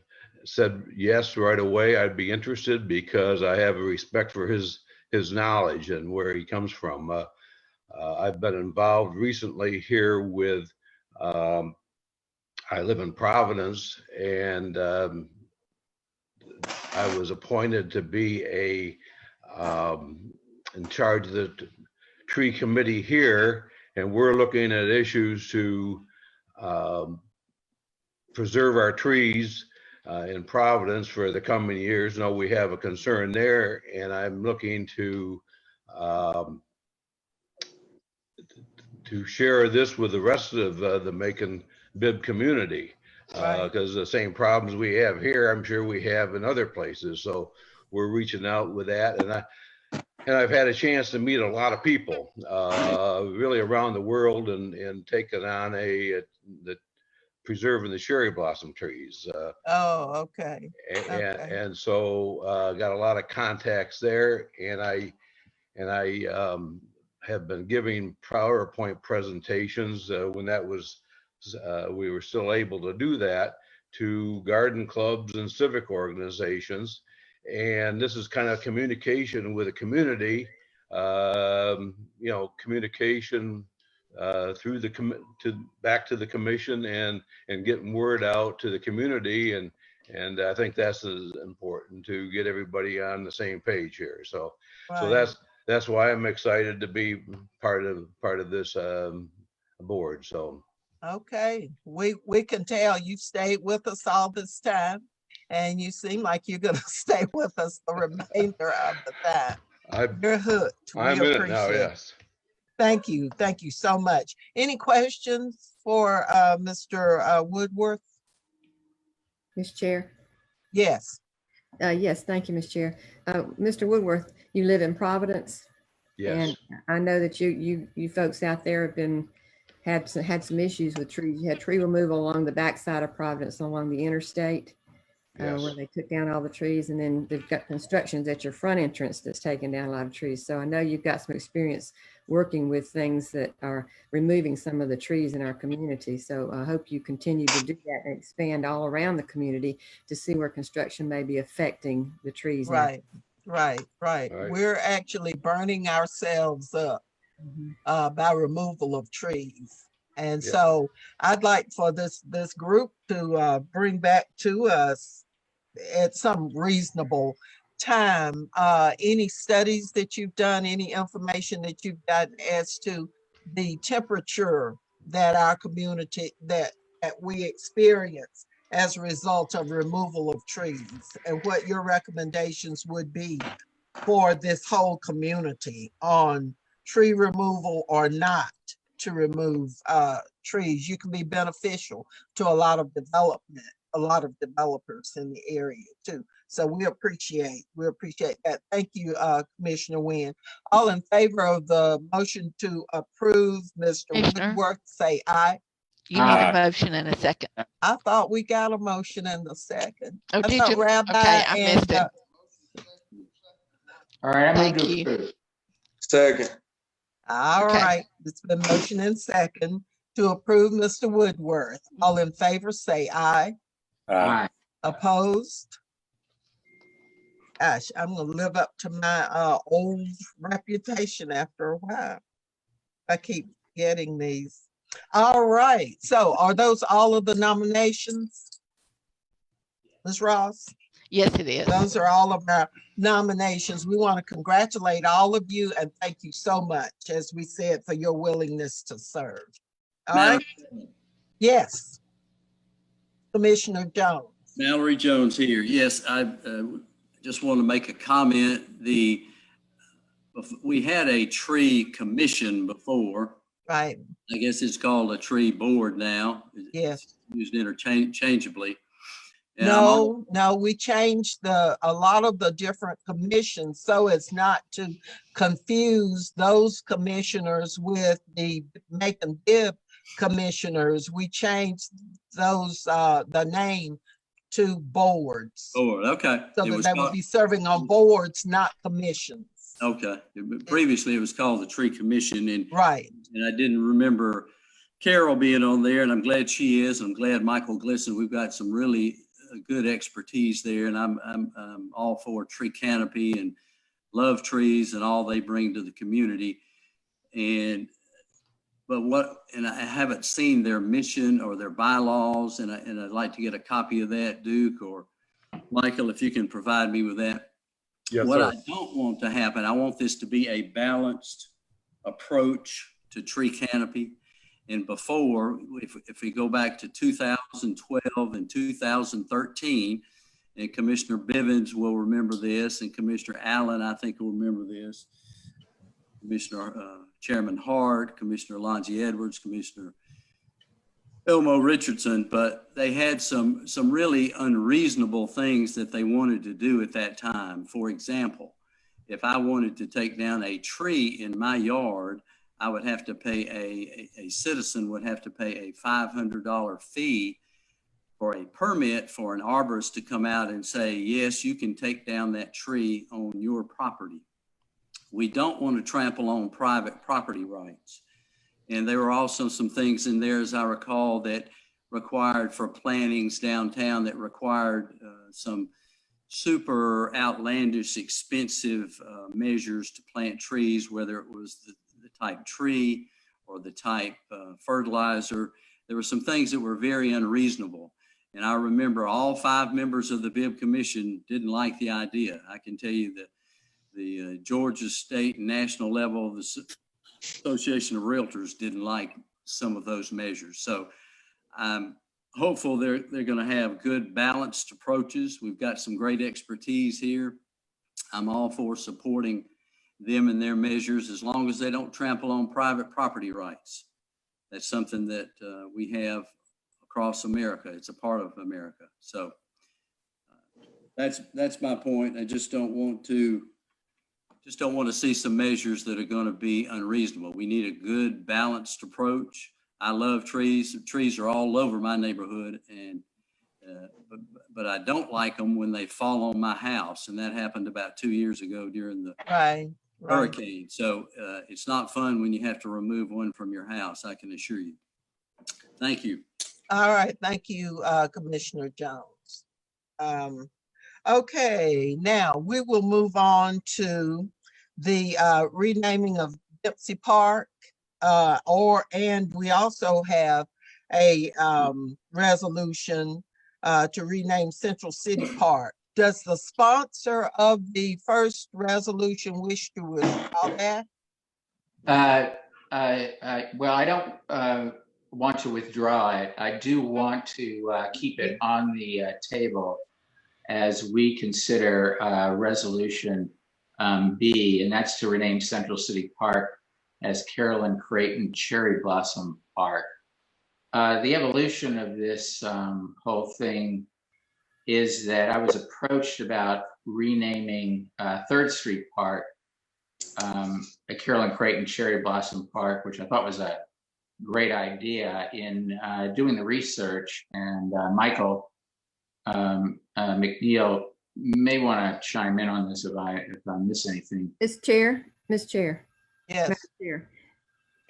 said yes right away. I'd be interested because I have a respect for his knowledge and where he comes from. I've been involved recently here with, I live in Providence, and I was appointed to be in charge of the tree committee here, and we're looking at issues to preserve our trees in Providence for the coming years. Now we have a concern there, and I'm looking to share this with the rest of the Macon-Bibb community, because the same problems we have here, I'm sure we have in other places. So we're reaching out with that, and I've had a chance to meet a lot of people, really around the world, and taking on the preserving the cherry blossom trees. Okay. And so got a lot of contacts there, and I have been giving PowerPoint presentations when that was we were still able to do that, to garden clubs and civic organizations. And this is kind of communication with the community, communication through back to the commission, and getting word out to the community, and And I think that's as important to get everybody on the same page here. So Right. that's why I'm excited to be part of this board. So Okay, we can tell you stayed with us all this time, and you seem like you're gonna stay with us the remainder of the time. You're hooked. I'm We in it now. appreciate it. Yes. Thank you so much. Any questions for Mr. Woodworth? Ms. Chair. Yes. Yes, thank you, Ms. Chair. Mr. Woodworth, you live in Providence. Yes. And I know that you folks out there have had some issues with trees. You had tree removal along the backside of Providence, along the interstate, Yes. where they took down all the trees, and then they've got constructions at your front entrance that's taken down a lot of trees. So I know you've got some experience working with things that are removing some of the trees in our community. So I hope you continue to do that and expand all around the community to see where construction may be affecting the trees. Right. We're actually burning ourselves up by removal of trees. And so I'd like for this group to bring back to us at some reasonable time any studies that you've done, any information that you've gotten as to the temperature that our community that we experience as a result of removal of trees, and what your recommendations would be for this whole community on tree removal or not to remove trees. You can be beneficial to a lot of development, a lot of developers in the area too. So we appreciate that. Thank you, Commissioner Wynn. All in favor of the motion to approve Mr. Woodworth, say aye. You need a motion and a second. I thought we got a motion and a second. Oh, I did thought you? Rabbi Okay, I missed it. All right, I'm Thank going you. to approve. Second. All Okay. right, it's been motion and second to approve Mr. Woodworth. All in favor, say aye. Aye. Opposed? Gosh, I'm gonna live up to my old reputation after a while. I keep getting these. All right, so are those all of the nominations? Ms. Ross? Yes, it is. Those are all of our nominations. We want to congratulate all of you and thank you so much, as we said, for your willingness to serve. All right? Yes. Commissioner Jones. Mallory Jones here. Yes, I just want to make a comment. We had a tree commission before. Right. I guess it's called a tree board now. Yes. It's used interchangeably. And No, we changed a lot of the different commissions so as not to confuse those commissioners with the Macon-Bibb commissioners. We changed those, the name to boards. Board, okay. So that they would be serving on boards, not commissions. Okay. Previously, it was called the Tree Commission, and right. And I didn't remember Carol being on there, and I'm glad she is. I'm glad Michael Glisson. We've got some really good expertise there, and I'm all for tree canopy and love trees and all they bring to the community. But I haven't seen their mission or their bylaws, and I'd like to get a copy of that, Duke or Michael, if you can provide me with that. Yes, what sir. I don't want to happen, I want this to be a balanced approach to tree canopy. And before, if we go back to 2012 and 2013, and Commissioner Bivens will remember this, and Commissioner Allen, I think, will remember this. Commissioner Chairman Hart, Commissioner Longie Edwards, Commissioner Elmo Richardson, but they had some really unreasonable things that they wanted to do at that time. For example, if I wanted to take down a tree in my yard, I would have to pay a citizen would have to pay a $500 fee for a permit for an arborist to come out and say, yes, you can take down that tree on your property. We don't want to trample on private property rights. And there were also some things in there, as I recall, that required for plantings downtown that required some super outlandish, expensive measures to plant trees, whether it was the type tree or the type fertilizer. There were some things that were very unreasonable. And I remember all 5 members of the Bibb Commission didn't like the idea. I can tell you that the Georgia state and national level of the Association of Realtors didn't like some of those measures. So I'm hopeful they're going to have good balanced approaches. We've got some great expertise here. I'm all for supporting them and their measures as long as they don't trample on private property rights. That's something that we have across America. It's a part of America. So that's my point. I just don't want to see some measures that are going to be unreasonable. We need a good balanced approach. I love trees. Trees are all over my neighborhood, and but I don't like them when they fall on my house, and that happened about 2 years ago during the hurricane. So it's not fun when you have to remove one from your house, I can assure you. Thank you. All right, thank you, Commissioner Jones. Okay, now we will move on to the renaming of Dempsey Park, and we also have a resolution to rename Central City Park. Does the sponsor of the first resolution wish to withdraw that? Well, I don't want to withdraw it. I do want to keep it on the table as we consider resolution B, and that's to rename Central City Park as Carolyn Creighton Cherry Blossom Park. The evolution of this whole thing is that I was approached about renaming 3rd Street Park a Carolyn Creighton Cherry Blossom Park, which I thought was a great idea. In doing the research, and Michael McNeil may want to chime in on this if I miss anything. Miss Chair. Yes. Madam Chair.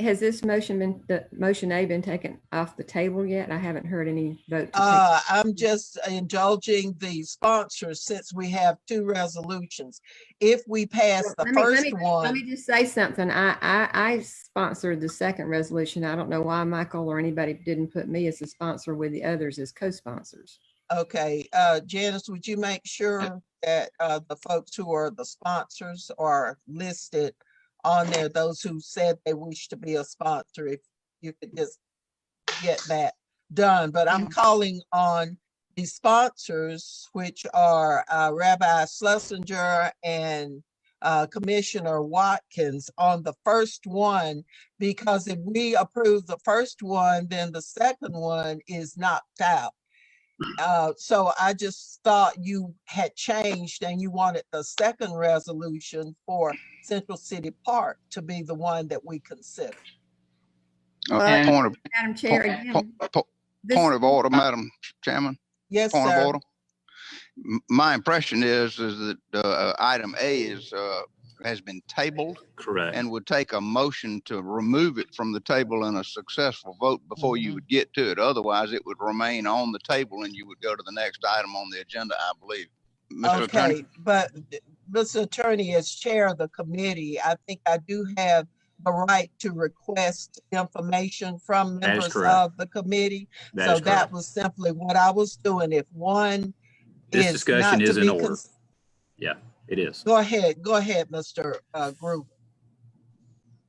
Has this motion A been taken off the table yet? I haven't heard any vote. I'm just indulging the sponsors since we have 2 resolutions. If we pass the first one. Let me just say something. I sponsored the second resolution. I don't know why Michael or anybody didn't put me as a sponsor with the others as co-sponsors. Okay, Janice, would you make sure that the folks who are the sponsors are listed on there, those who said they wish to be a sponsor, if you could just get that done. But I'm calling on the sponsors, which are Rabbi Schlesinger and Commissioner Watkins on the first one, because if we approve the first one, then the second one is knocked out. So I just thought you had changed and you wanted the second resolution for Central City Park to be the one that we consider. Point of, Madam Chair, again. Point of order, Madam Chairman. Yes, point sir. Of order. My impression is that item A has been tabled. Correct. And would take a motion to remove it from the table in a successful vote before you would get to it. Otherwise, it would remain on the table and you would go to the next item on the agenda, I believe. Mr. Attorney? But Mr. Attorney, as chair of the committee, I think I do have the right to request information from members of the committee. So that was simply what I was doing. If one this discussion is in order. Yeah, it is. Go ahead, Mr. Group.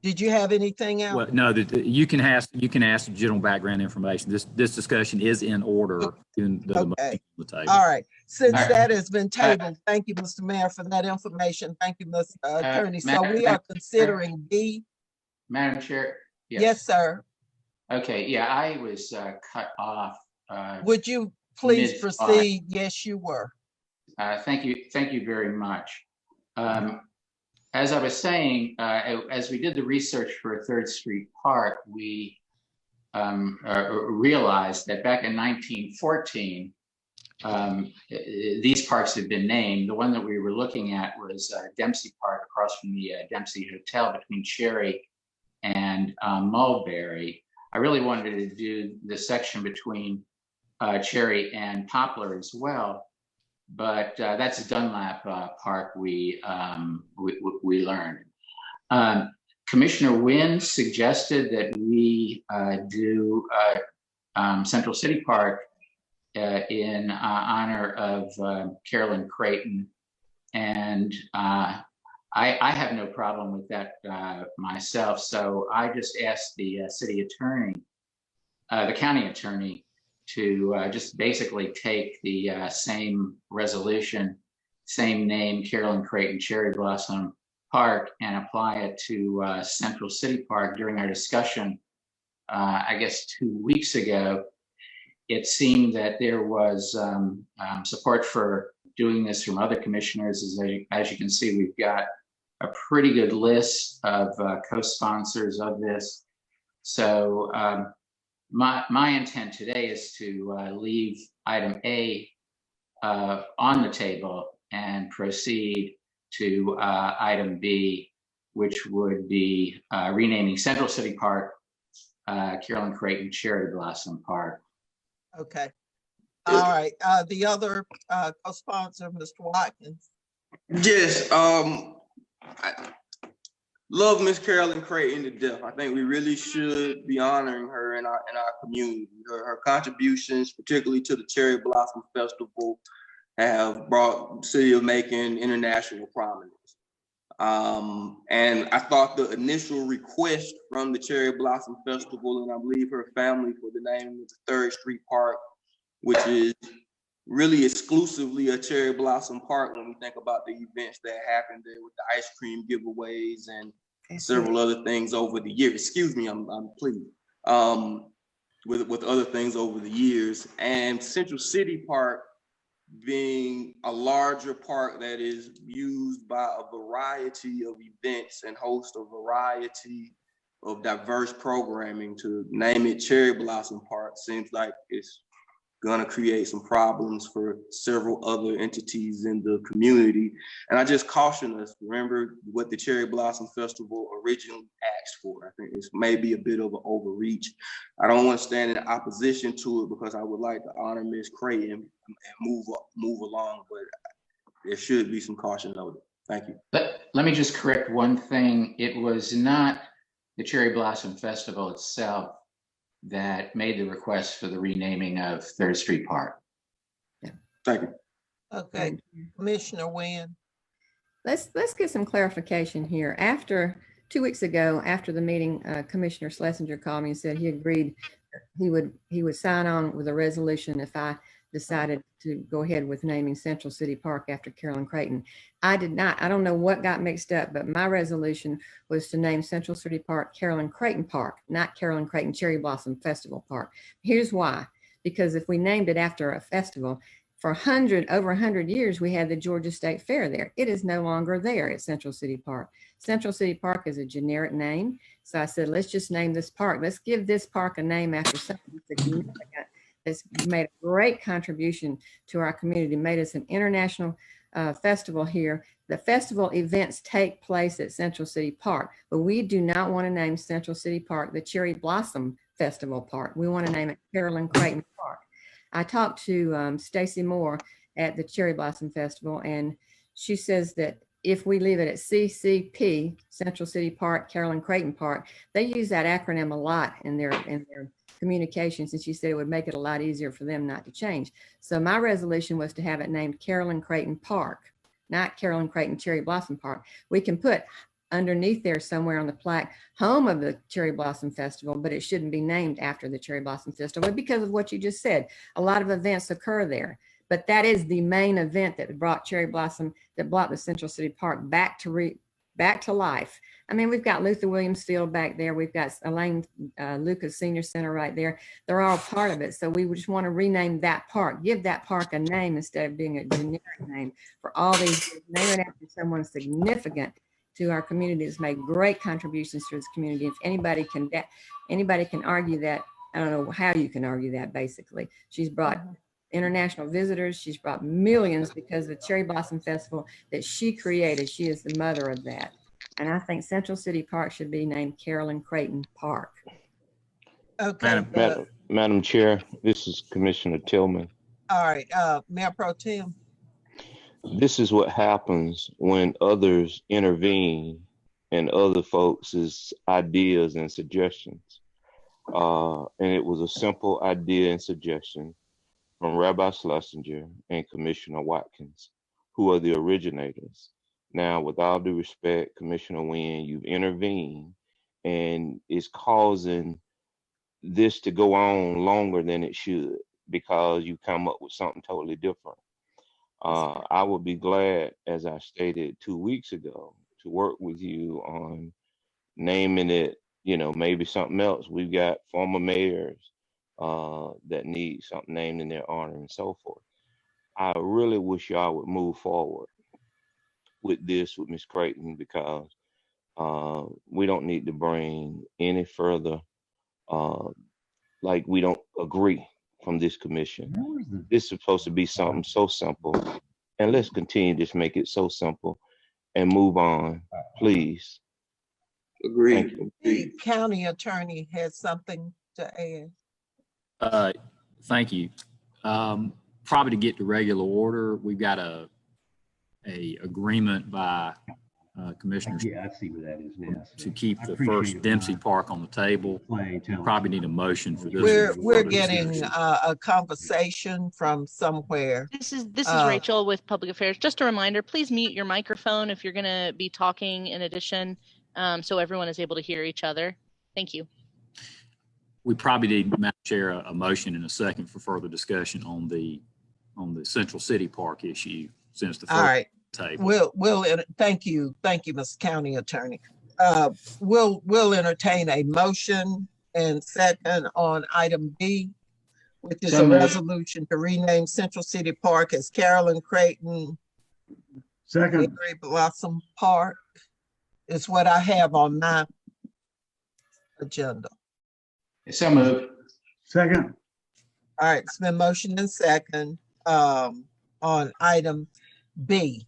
Did you have anything else? Well, no, you can ask general background information. This discussion is in order. Even though the motion on the table. All right. Since that has been tabled, thank you, Mr. Mayor, for that information. Thank you, Mr. Attorney. So we are considering B. Madam Chair. Yes, sir. Okay. Yeah, I was cut off. Would you please proceed? Yes, you were. Thank you. Thank you very much. As I was saying, as we did the research for 3rd Street Park, we realized that back in 1914, these parks had been named. The one that we were looking at was Dempsey Park across from the Dempsey Hotel between Cherry and Mulberry. I really wanted to do the section between Cherry and Poplar as well. But that's a Dunlap Park we learned. Commissioner Wynn suggested that we do Central City Park in honor of Carolyn Creighton. And I have no problem with that myself. So I just asked the city attorney, the county attorney, to just basically take the same resolution, same name, Carolyn Creighton Cherry Blossom Park, and apply it to Central City Park. During our discussion, I guess 2 weeks ago, it seemed that there was support for doing this from other commissioners. As you can see, we've got a pretty good list of co-sponsors of this. So my intent today is to leave item A on the table and proceed to item B, which would be renaming Central City Park Carolyn Creighton Cherry Blossom Park. Okay. All right. The other co-sponsor, Mr. Watkins. Yes. I love Miss Carolyn Creighton to death. I think we really should be honoring her in our community. Her contributions, particularly to the Cherry Blossom Festival, have brought the city of Macon international prominence. And I thought the initial request from the Cherry Blossom Festival, and I believe her family, for the name of the 3rd Street Park, which is really exclusively a cherry blossom park when we think about the events that happened there with the ice cream giveaways and several other things over the years. Excuse me, I'm pleased. With other things over the years, and Central City Park being a larger park that is used by a variety of events and host a variety of diverse programming. To name it Cherry Blossom Park seems like it's going to create some problems for several other entities in the community. And I just caution us, remember what the Cherry Blossom Festival originally asked for. I think it's maybe a bit of an overreach. I don't want to stand in opposition to it because I would like to honor Ms. Creighton and move along, but there should be some caution noted. Thank you. Let me just correct one thing. It was not the Cherry Blossom Festival itself that made the request for the renaming of 3rd Street Park. Yeah. Thank you. Okay, Commissioner Wynn. Let's get some clarification here. After 2 weeks ago, after the meeting, Commissioner Schlesinger called me and said he agreed he would sign on with a resolution if I decided to go ahead with naming Central City Park after Carolyn Creighton. I did not. I don't know what got mixed up, but my resolution was to name Central City Park Carolyn Creighton Park, not Carolyn Creighton Cherry Blossom Festival Park. Here's why. Because if we named it after a festival, for over 100 years, we had the Georgia State Fair there. It is no longer there at Central City Park. Central City Park is a generic name. So I said, let's just name this park. Let's give this park a name after something significant. It's made a great contribution to our community, made us an international festival here. The festival events take place at Central City Park, but we do not want to name Central City Park the Cherry Blossom Festival Park. We want to name it Carolyn Creighton Park. I talked to Stacy Moore at the Cherry Blossom Festival, and she says that if we leave it at CCP, Central City Park, Carolyn Creighton Park, they use that acronym a lot in their communications, and she said it would make it a lot easier for them not to change. So my resolution was to have it named Carolyn Creighton Park, not Carolyn Creighton Cherry Blossom Park. We can put underneath there somewhere on the plaque, home of the Cherry Blossom Festival, but it shouldn't be named after the Cherry Blossom Festival because of what you just said. A lot of events occur there, but that is the main event that brought Cherry Blossom, that brought the Central City Park back to life. I mean, we've got Luther Williams Field back there. We've got Elaine Lucas Senior Center right there. They're all part of it. So we just want to rename that park, give that park a name instead of being a generic name for all these years. Name it after someone significant to our community has made great contributions to this community. If anybody can argue that, I don't know how you can argue that. Basically, she's brought international visitors. She's brought millions because of the Cherry Blossom Festival that she created. She is the mother of that. And I think Central City Park should be named Carolyn Creighton Park. Okay. Madam Chair, this is Commissioner Tillman. All right, Mayor Pro Tem. This is what happens when others intervene and other folks' ideas and suggestions. And it was a simple idea and suggestion. from Rabbi Schlesinger and Commissioner Watkins, who are the originators. Now, with all due respect, Commissioner Wynn, you've intervened and it's causing this to go on longer than it should because you come up with something totally different. I would be glad, as I stated 2 weeks ago, to work with you on naming it, maybe something else. We've got former mayors that need something named in their honor and so forth. I really wish y'all would move forward with this with Ms. Creighton because we don't need to bring any further, like we don't agree from this commission. This is supposed to be something so simple, and let's continue to just make it so simple and move on, please. Agreed. The county attorney has something to add. Thank you. Probably to get to regular order, we've got a agreement by Commissioners. Yeah, I see what that is now. To keep the first Dempsey Park on the table. We probably need a motion for this. We're getting a conversation from somewhere. This is Rachel with Public Affairs. Just a reminder, please mute your microphone if you're going to be talking in addition, so everyone is able to hear each other. Thank you. We probably need, Madam Chair, a motion in a second for further discussion on the Central City Park issue since the first. All right. Table. We'll thank you, Ms. County Attorney. We'll entertain a motion and second on item B, which is a resolution to rename Central City Park as Carolyn Creighton Second. Cherry Blossom Park. Is what I have on my agenda. So moved. Second. All right, it's been motioned and second on item B.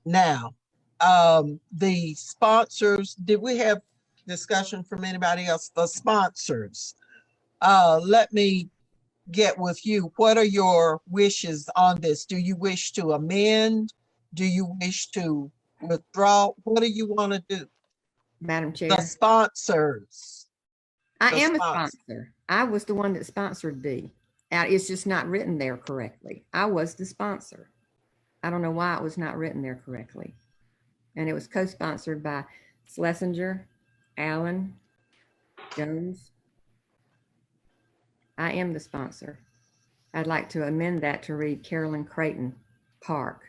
Now, the sponsors, did we have discussion from anybody else? The sponsors, let me get with you. What are your wishes on this? Do you wish to amend? Do you wish to withdraw? What do you want to do? Madam Chair. The sponsors. I am a sponsor. I was the one that sponsored B. It's just not written there correctly. I was the sponsor. I don't know why it was not written there correctly. And it was co-sponsored by Schlesinger, Allen, Jones. I am the sponsor. I'd like to amend that to read Carolyn Creighton Park.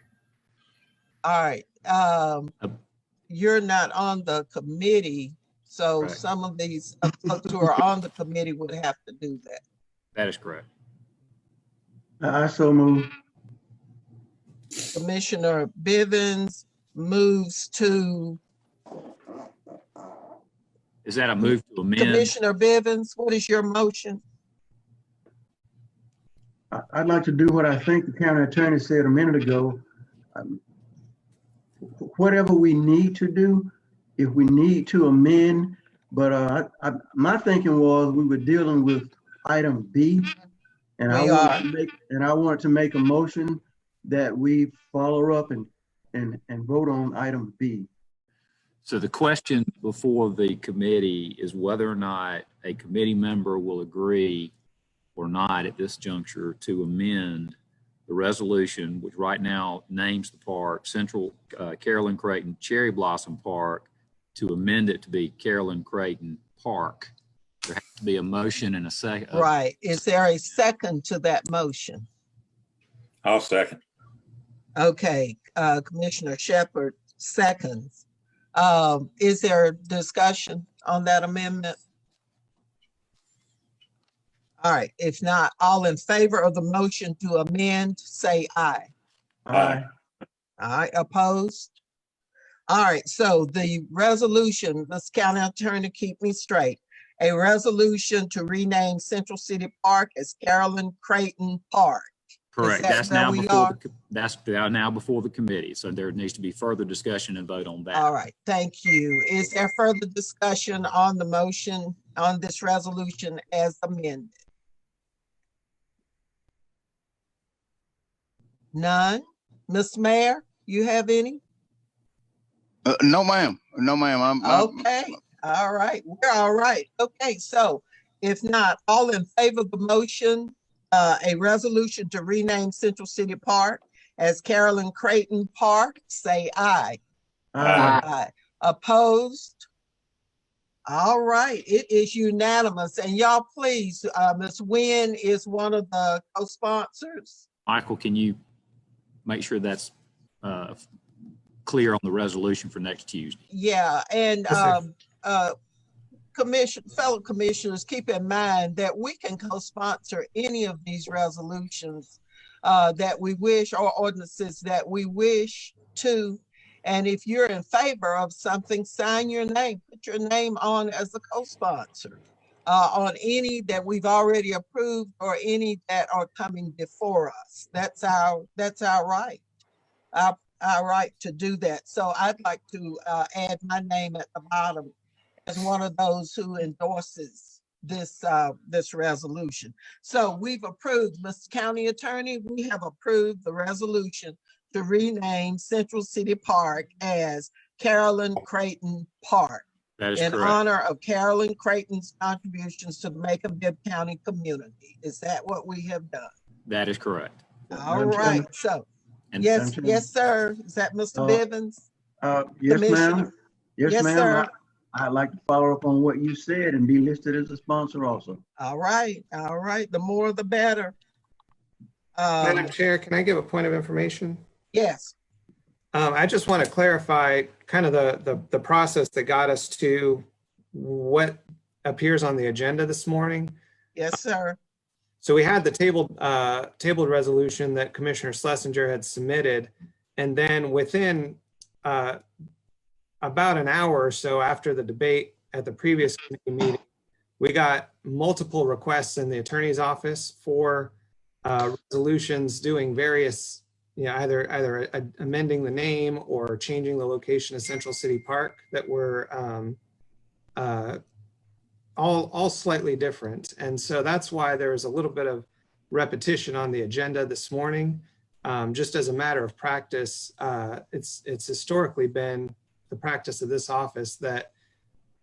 All right. You're not on the committee, so Right. some of these folks who are on the committee would have to do that. That is correct. I so move. Commissioner Bivens moves to. Is that a move to amend? Commissioner Bivens, what is your motion? I'd like to do what I think the county attorney said a minute ago. Whatever we need to do, if we need to amend, but my thinking was we were dealing with item B, and I wanted to make a motion that we follow up and vote on item B. So the question before the committee is whether or not a committee member will agree or not at this juncture to amend the resolution, which right now names the park Central Carolyn Creighton Cherry Blossom Park, to amend it to be Carolyn Creighton Park. There has to be a motion and a second. Right. Is there a second to that motion? I'll second. Okay, Commissioner Shepherd seconds. Is there discussion on that amendment? All right, if not, all in favor of the motion to amend, say aye. Aye. Aye, opposed? All right, so the resolution, Ms. County Attorney, keep me straight. A resolution to rename Central City Park as Carolyn Creighton Park. Correct. That's now before the committee. So there needs to be further discussion and vote on that. All right, thank you. Is there further discussion on the motion on this resolution as amended? None? Ms. Mayor, you have any? No, ma'am. No, ma'am. Okay, all right, we're all right. Okay, so if not, all in favor of the motion a resolution to rename Central City Park as Carolyn Creighton Park. Say aye. Aye. Aye. Opposed? All right, it is unanimous. And y'all, please, Ms. Nguyen is one of the co-sponsors. Michael, can you make sure that's clear on the resolution for next Tuesday? Yeah, and fellow commissioners, keep in mind that we can co-sponsor any of these resolutions that we wish, or ordinances that we wish to. And if you're in favor of something, sign your name, put your name on as a co-sponsor on any that we've already approved or any that are coming before us. That's our right, our right to do that. So I'd like to add my name at the bottom as one of those who endorses this this resolution. So we've approved, Mr. County Attorney, we have approved the resolution to rename Central City Park as Carolyn Creighton Park. That is in correct. honor of Carolyn Creighton's contributions to the Macon-Bibb County community. Is that what we have done? That is correct. All right. So, yes, sir. Is that Mr. Bivens? Yes, ma'am. Yes, ma'am. sir. I'd like to follow up on what you said and be listed as a sponsor also. All right. All right. The more, the better. Madam Chair, can I give a point of information? Yes. I just want to clarify kind of the process that got us to what appears on the agenda this morning. Yes, sir. So we had the tabled resolution that Commissioner Schlesinger had submitted, and then within about an hour or so after the debate at the previous committee meeting, we got multiple requests in the attorney's office for resolutions doing various, either amending the name or changing the location of Central City Park that were all slightly different. And so that's why there was a little bit of repetition on the agenda this morning. Just as a matter of practice, it's historically been the practice of this office that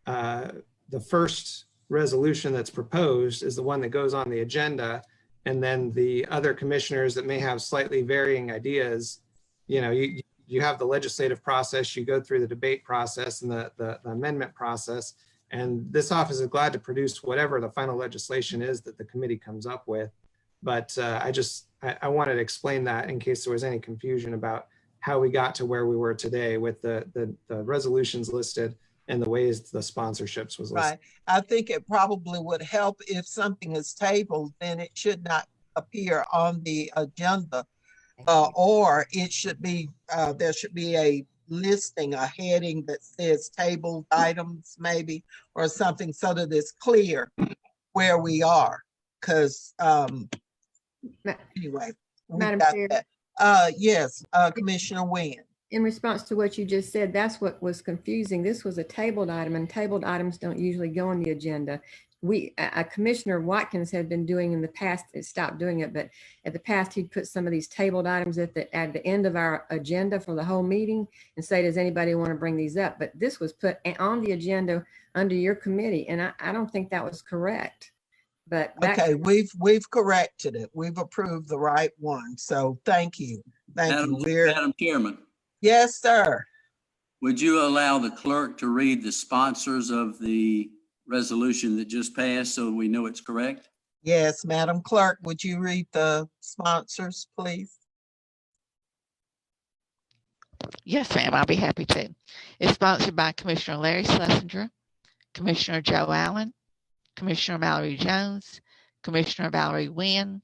the first resolution that's proposed is the one that goes on the agenda. And then the other commissioners that may have slightly varying ideas, you have the legislative process, you go through the debate process and the amendment process. And this office is glad to produce whatever the final legislation is that the committee comes up with. But I wanted to explain that in case there was any confusion about how we got to where we were today with the resolutions listed and the ways the sponsorships was listed. Right. I think it probably would help if something is tabled, then it should not appear on the agenda, or it should be, there should be a listing, a heading that says tabled items maybe, or something so that it's clear where we are. Because anyway, we Madam got Chair. that. Yes, Commissioner Nguyen. In response to what you just said, that's what was confusing. This was a tabled item, and tabled items don't usually go on the agenda. Commissioner Watkins had been doing in the past, stopped doing it, but at the past he'd put some of these tabled items at the end of our agenda for the whole meeting and say, does anybody want to bring these up? But this was put on the agenda under your committee, and I don't think that was correct. But okay, we've corrected it. We've approved the right one. So thank you. Thank you. Madam Chairman. Yes, sir. Would you allow the clerk to read the sponsors of the resolution that just passed so we know it's correct? Yes, Madam Clerk, would you read the sponsors, please? Yes, ma'am, I'll be happy to. It's sponsored by Commissioner Larry Schlesinger, Commissioner Joe Allen, Commissioner Mallory Jones, Commissioner Valerie Nguyen,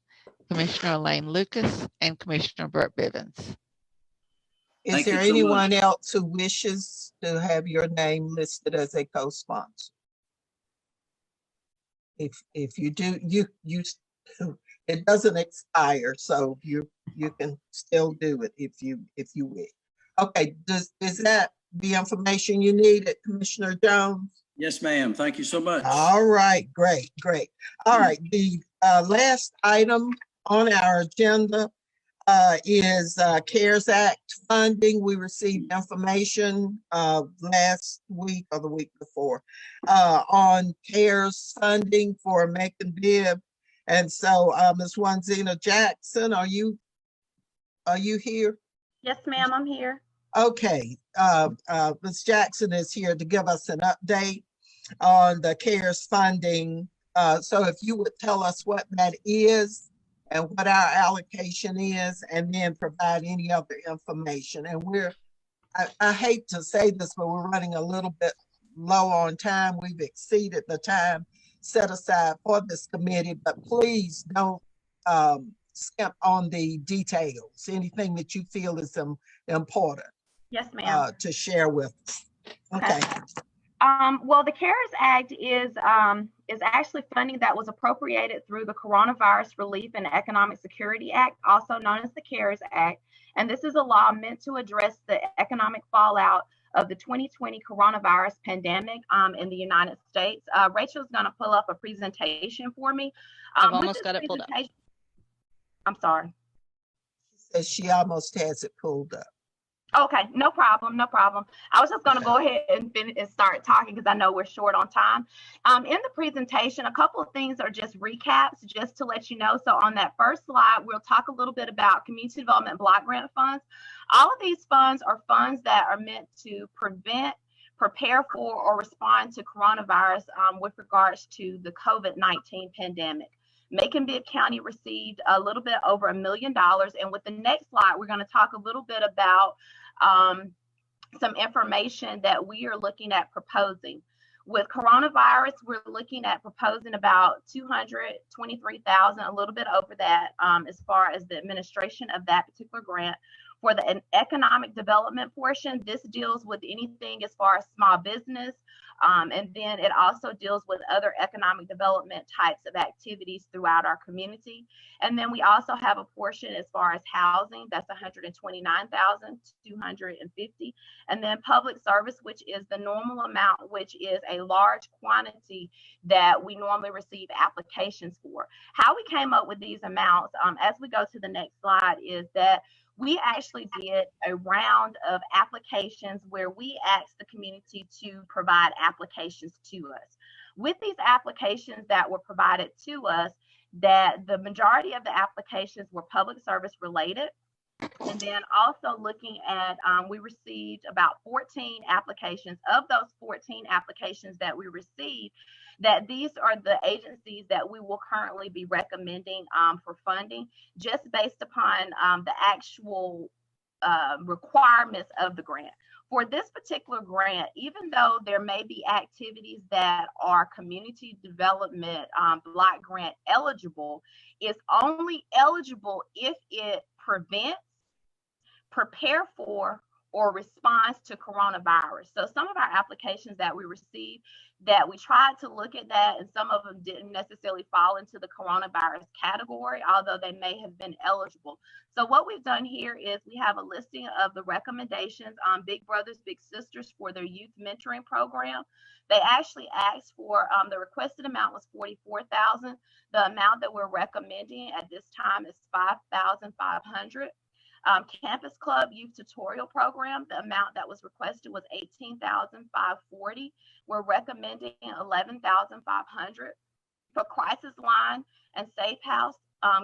Commissioner Elaine Lucas, and Commissioner Burt Bivens. Is there anyone else who wishes to have your name listed as a co-sponsor? If you do, you it doesn't expire, so you can still do it if you wish. Okay, is that the information you needed, Commissioner Jones? Yes, ma'am. Thank you so much. All right, great. All right, the last item on our agenda is CARES Act funding. We received information last week or the week before on CARES funding for Macon-Bibb And so, Ms. Wanzina Jackson, are you here? Yes, ma'am, I'm here. Okay, Ms. Jackson is here to give us an update on the CARES funding. So if you would tell us what that is and what our allocation is, and then provide any other information. And I hate to say this, but we're running a little bit low on time. We've exceeded the time set aside for this committee, but please don't skimp on the details, anything that you feel is important. Yes, ma'am. To share with us. Okay. Well, the CARES Act is actually funding that was appropriated through the Coronavirus Relief and Economic Security Act, also known as the CARES Act. And this is a law meant to address the economic fallout of the 2020 coronavirus pandemic in the United States. Rachel's going to pull up a presentation for me. I've almost got it pulled up. I'm sorry. She says she almost has it pulled up. Okay, no problem, no problem. I was just going to go ahead and finish and start talking because I know we're short on time. In the presentation, a couple of things are just recaps, just to let you know. So on that first slide, we'll talk a little bit about community development block grant funds. All of these funds are funds that are meant to prevent, prepare for, or respond to coronavirus with regards to the COVID-19 pandemic. Macon-Bibb County received a little bit over $1 million. And with the next slide, we're going to talk a little bit about some information that we are looking at proposing. With coronavirus, we're looking at proposing about $223,000, a little bit over that, as far as the administration of that particular grant. For the economic development portion, this deals with anything as far as small business, and then it also deals with other economic development types of activities throughout our community. And then we also have a portion as far as housing, that's $129,250. And then public service, which is the normal amount, which is a large quantity that we normally receive applications for. How we came up with these amounts, as we go to the next slide, is that we actually did a round of applications where we asked the community to provide applications to us. With these applications that were provided to us, that the majority of the applications were public service related. And then also looking at, we received about 14 applications. Of those 14 applications that we received, that these are the agencies that we will currently be recommending for funding, just based upon the actual requirements of the grant. For this particular grant, even though there may be activities that are community development block grant eligible, it's only eligible if it prevents, prepare for, or response to coronavirus. So some of our applications that we received, that we tried to look at that, and some of them didn't necessarily fall into the coronavirus category, although they may have been eligible. So what we've done here is we have a listing of the recommendations on Big Brothers Big Sisters for their youth mentoring program. They actually asked for, the requested amount was $44,000. The amount that we're recommending at this time is $5,500. Campus Club Youth Tutorial Program, the amount that was requested was $18,540. We're recommending $11,500. For Crisis Line and Safe House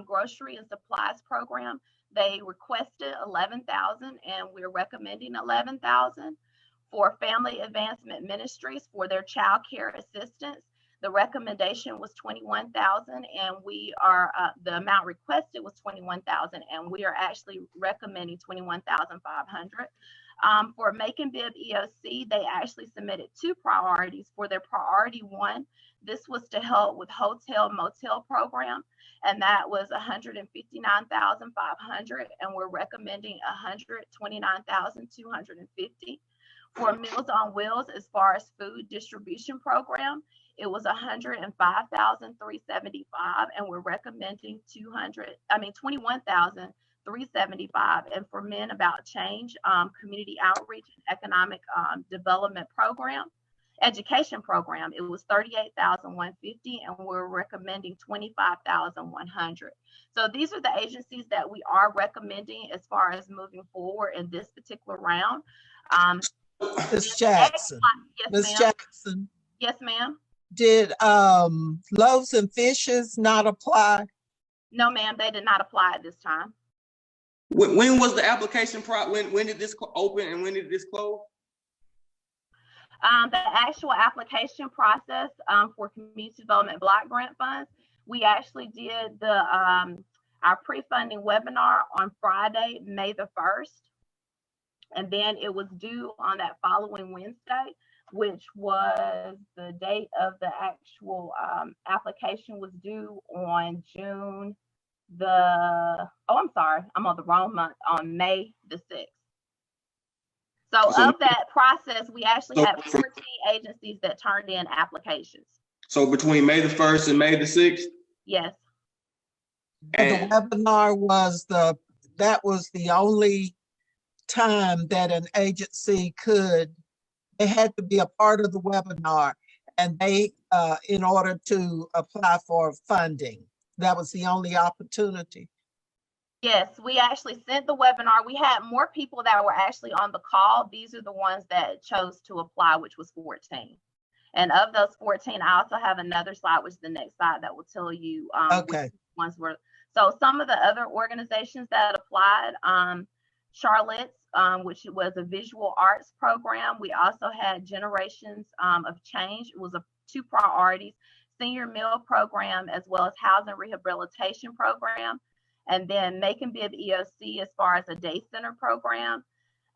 Grocery and Supplies Program, they requested $11,000 and we're recommending $11,000. For Family Advancement Ministries, for their child care assistance, the recommendation was $21,000, and we are the amount requested was $21,000, and we are actually recommending $21,500. For Macon-Bibb EOC, they actually submitted 2 priorities. For their priority 1, this was to help with hotel motel program, and that was $159,500, and we're recommending $129,250. For Meals on Wheels, as far as food distribution program, it was $105,375, and we're recommending $21,375. And for Men About Change, community outreach and economic development program, education program, it was $38,150, and we're recommending $25,100. So these are the agencies that we are recommending as far as moving forward in this particular round. Ms. Jackson. Yes, Ms. Jackson. Yes, ma'am. Did loaves and fishes not apply? No, ma'am, they did not apply at this time. When was the application when did this open and when did this close? The actual application process for community development block grant funds, we actually did the our pre-funding webinar on Friday, May the 1st. And then it was due on that following Wednesday, which was the date of the actual application was due on June the, oh, I'm sorry, I'm on the wrong month, on May the 6th. So of that process, we actually had 14 agencies that turned in applications. So between May the 1st and May the 6th? Yes. And the webinar was that was the only time that an agency they had to be a part of the webinar, and they, in order to apply for funding, that was the only opportunity. Yes, we actually sent the webinar. We had more people that were actually on the call. These are the ones that chose to apply, which was 14. And of those 14, I also have another slide, which is the next slide, that will tell you which ones were. So some of the other organizations that applied, Charlotte's, which was a visual arts program. We also had Generations of Change. It was 2 priorities, senior meal program, as well as housing rehabilitation program. And then Macon-Bibb EOC as far as a day center program.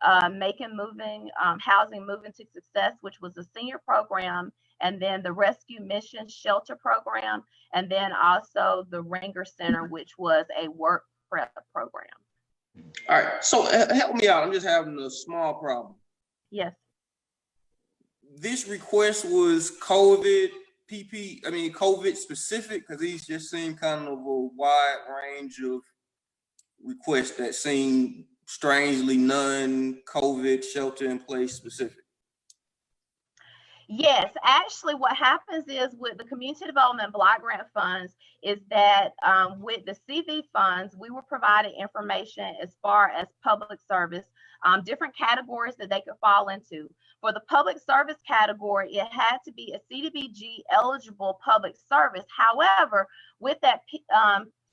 Macon Housing Moving to Success, which was a senior program. And then the Rescue Mission Shelter program. And then also the Ringer Center, which was a work prep program. All right, so help me out. I'm just having a small problem. Yes. This request was COVID specific, because these just seem kind of a wide range of requests that seem strangely non-COVID shelter in place specific. Yes, actually what happens is with the community development block grant funds is that with the CV funds, we were provided information as far as public service, different categories that they could fall into. For the public service category, it had to be a CDBG eligible public service. However, with that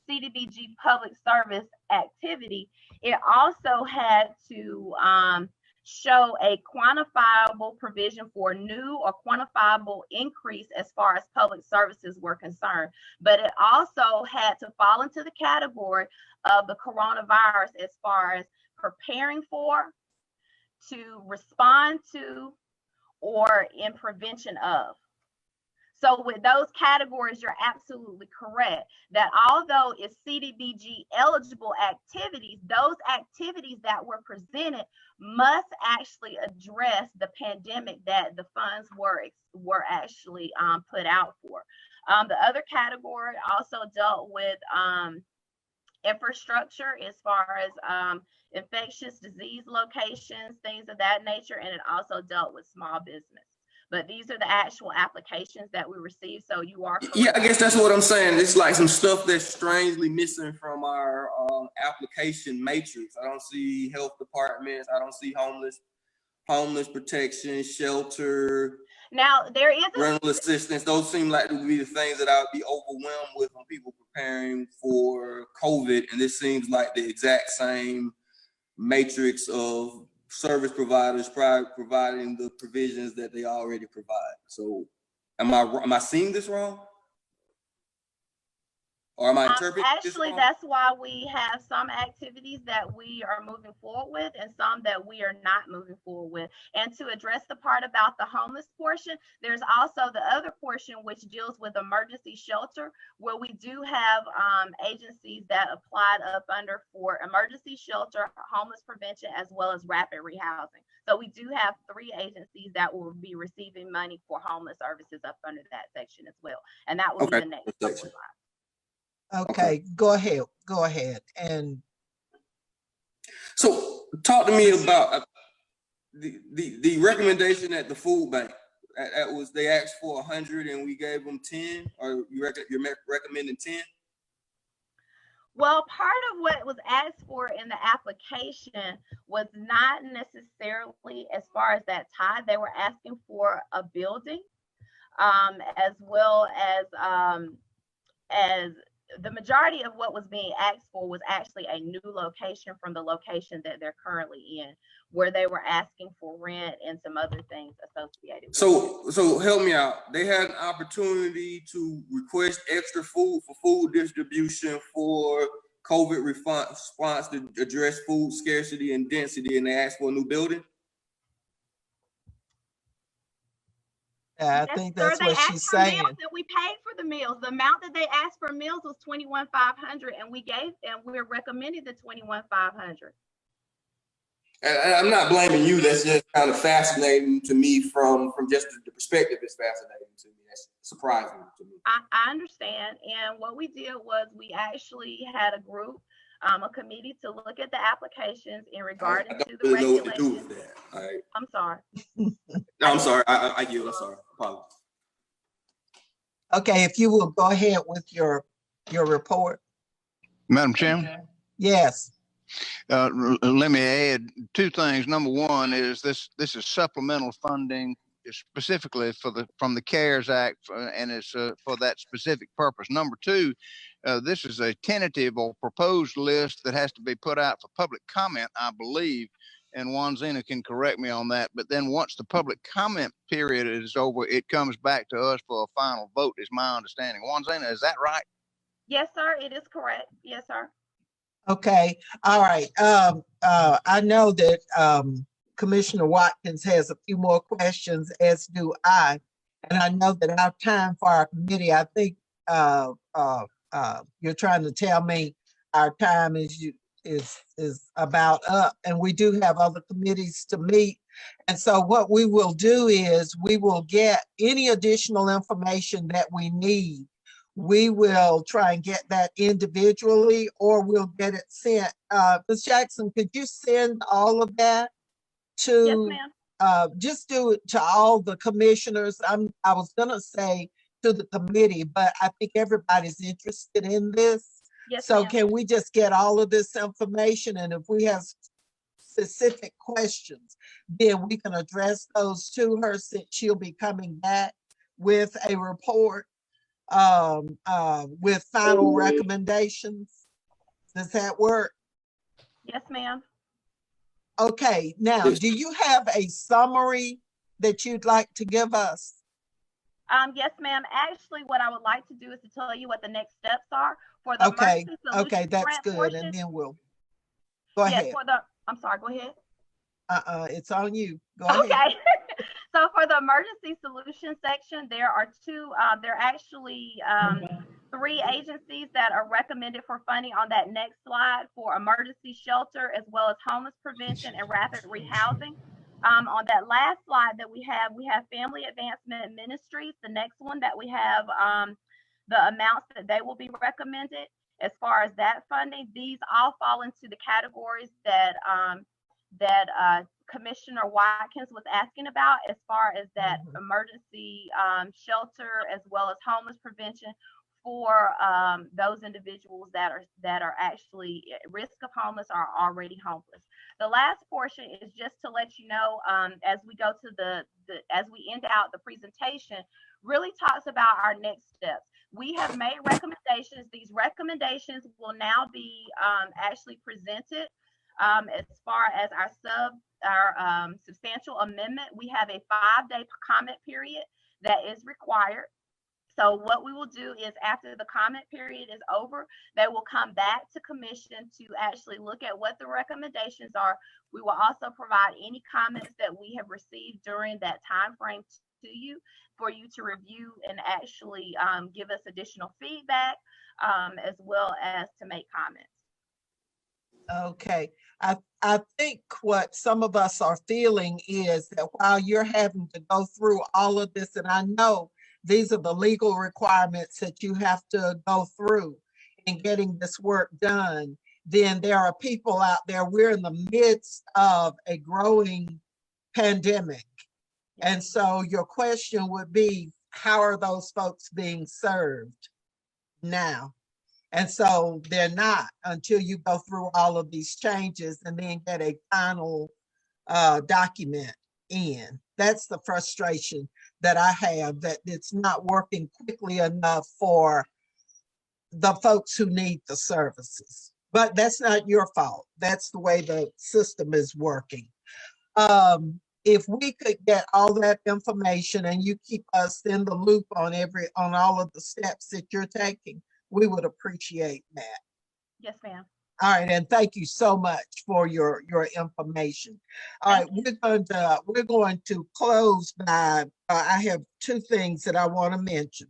CDBG public service activity, it also had to show a quantifiable provision for new or quantifiable increase as far as public services were concerned. But it also had to fall into the category of the coronavirus as far as preparing for, to respond to, or in prevention of. So with those categories, you're absolutely correct that although it's CDBG eligible activities, those activities that were presented must actually address the pandemic that the funds were actually put out for. The other category also dealt with infrastructure as far as infectious disease locations, things of that nature, and it also dealt with small business. But these are the actual applications that we received. So you are correct. Yeah, I guess that's what I'm saying. It's like some stuff that's strangely missing from our application matrix. I don't see health departments. I don't see homeless protection, shelter. Now there is rental assistance. Those seem like to be the things that I would be overwhelmed with when people preparing for COVID. And this seems like the exact same matrix of service providers providing the provisions that they already provide. So am I seeing this wrong? Or am I interpreting this wrong? Actually, that's why we have some activities that we are moving forward with and some that we are not moving forward with. And to address the part about the homeless portion, there's also the other portion which deals with emergency shelter, where we do have agencies that applied up under for emergency shelter, homeless prevention, as well as rapid rehousing. So we do have 3 agencies that will be receiving money for homeless services up under that section as well. And that will be the next couple of slides. Okay, go ahead. And so talk to me about the recommendation at the food bank. They asked for 100 and we gave them 10, or you're recommending 10? Well, part of what was asked for in the application was not necessarily as far as that tie. They were asking for a building. as well as the majority of what was being asked for was actually a new location from the location that they're currently in, where they were asking for rent and some other things associated with it. So help me out. They had an opportunity to request extra food for food distribution for COVID response to address food scarcity and density, and they asked for a new building? I Yes, think sir, that's they what asked she's for saying. meals and we paid for the meals. The amount that they asked for meals was $21,500, and we're recommending the $21,500. And I'm not blaming you. That's just kind of fascinating to me from just the perspective. It's fascinating to me. That's surprising to me. I understand. And what we did was we actually had a group, a committee to look at the applications in regard to the really know what to regulations. do with that. All right. I'm sorry. No, I'm sorry. I yield. I'm sorry. Apologies. Okay, if you will go ahead with your report. Madam Chairman? Yes. Let me add two things. Number one is this is supplemental funding specifically from the CARES Act, and it's for that specific purpose. Number two, this is a tentative or proposed list that has to be put out for public comment, I believe, and Wanzina can correct me on that. But then once the public comment period is over, it comes back to us for a final vote, is my understanding. Wanzina, is that right? Yes, sir, it is correct. Yes, sir. Okay, all right. I know that Commissioner Watkins has a few more questions, as do I. And I know that our time for our committee, I think you're trying to tell me our time is about up, and we do have other committees to meet. And so what we will do is we will get any additional information that we need. We will try and get that individually, or we'll get it sent. Ms. Jackson, could you send all of that to? Yes, ma'am. Just do it to all the commissioners. I was gonna say to the committee, but I think everybody's interested in this. Yes, so ma'am. can we just get all of this information, and if we have specific questions, then we can address those to her, since she'll be coming back with a report with final recommendations. Does that work? Yes, ma'am. Okay, now, do you have a summary that you'd like to give us? Yes, ma'am. Actually, what I would like to do is to tell you what the next steps are for the Okay, emergency solutions okay, that's grant good, portion. and then we'll, go ahead. I'm sorry, go ahead. It's on you, go ahead. Okay. So for the emergency solution section, there are there are actually 3 agencies that are recommended for funding on that next slide for emergency shelter, as well as homeless prevention and rapid rehousing. On that last slide that we have Family Advancement Ministries. The next one that we have the amounts that they will be recommended as far as that funding. These all fall into the categories that Commissioner Watkins was asking about, as far as that emergency shelter, as well as homeless prevention for those individuals that are actually at risk of homeless or are already homeless. The last portion is just to let you know, as we go to as we end out the presentation, really talks about our next steps. We have made recommendations. These recommendations will now be actually presented as far as our substantial amendment. We have a 5-day comment period that is required. So what we will do is, after the comment period is over, they will come back to commission to actually look at what the recommendations are. We will also provide any comments that we have received during that time frame to you, for you to review and actually give us additional feedback, as well as to make comments. Okay, I think what some of us are feeling is that while you're having to go through all of this, and I know these are the legal requirements that you have to go through in getting this work done, then there are people out there. We're in the midst of a growing pandemic. And so your question would be, how are those folks being served now? And so they're not, until you go through all of these changes and then get a final document in. That's the frustration that I have, that it's not working quickly enough for the folks who need the services. But that's not your fault. That's the way the system is working. If we could get all that information and you keep us in the loop on all of the steps that you're taking, we would appreciate that. Yes, ma'am. All right, and thank you so much for your information. All right, we're going to close by. I have two things that I want to mention.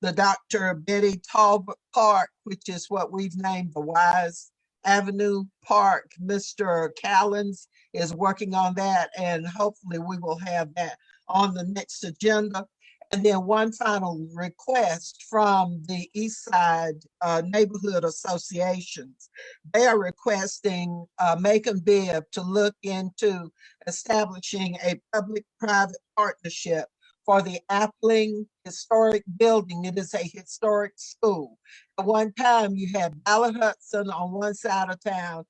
The Dr. Betty Talbot Park, which is what we've named the Wise Avenue Park. Mr. Callens is working on that, and hopefully we will have that on the next agenda. And then one final request from the East Side Neighborhood Associations. They are requesting Macon-Bibb to look into establishing a public-private partnership for the Appling Historic Building. It is a historic school. At one time, you had Ballard Hudson on one side of town,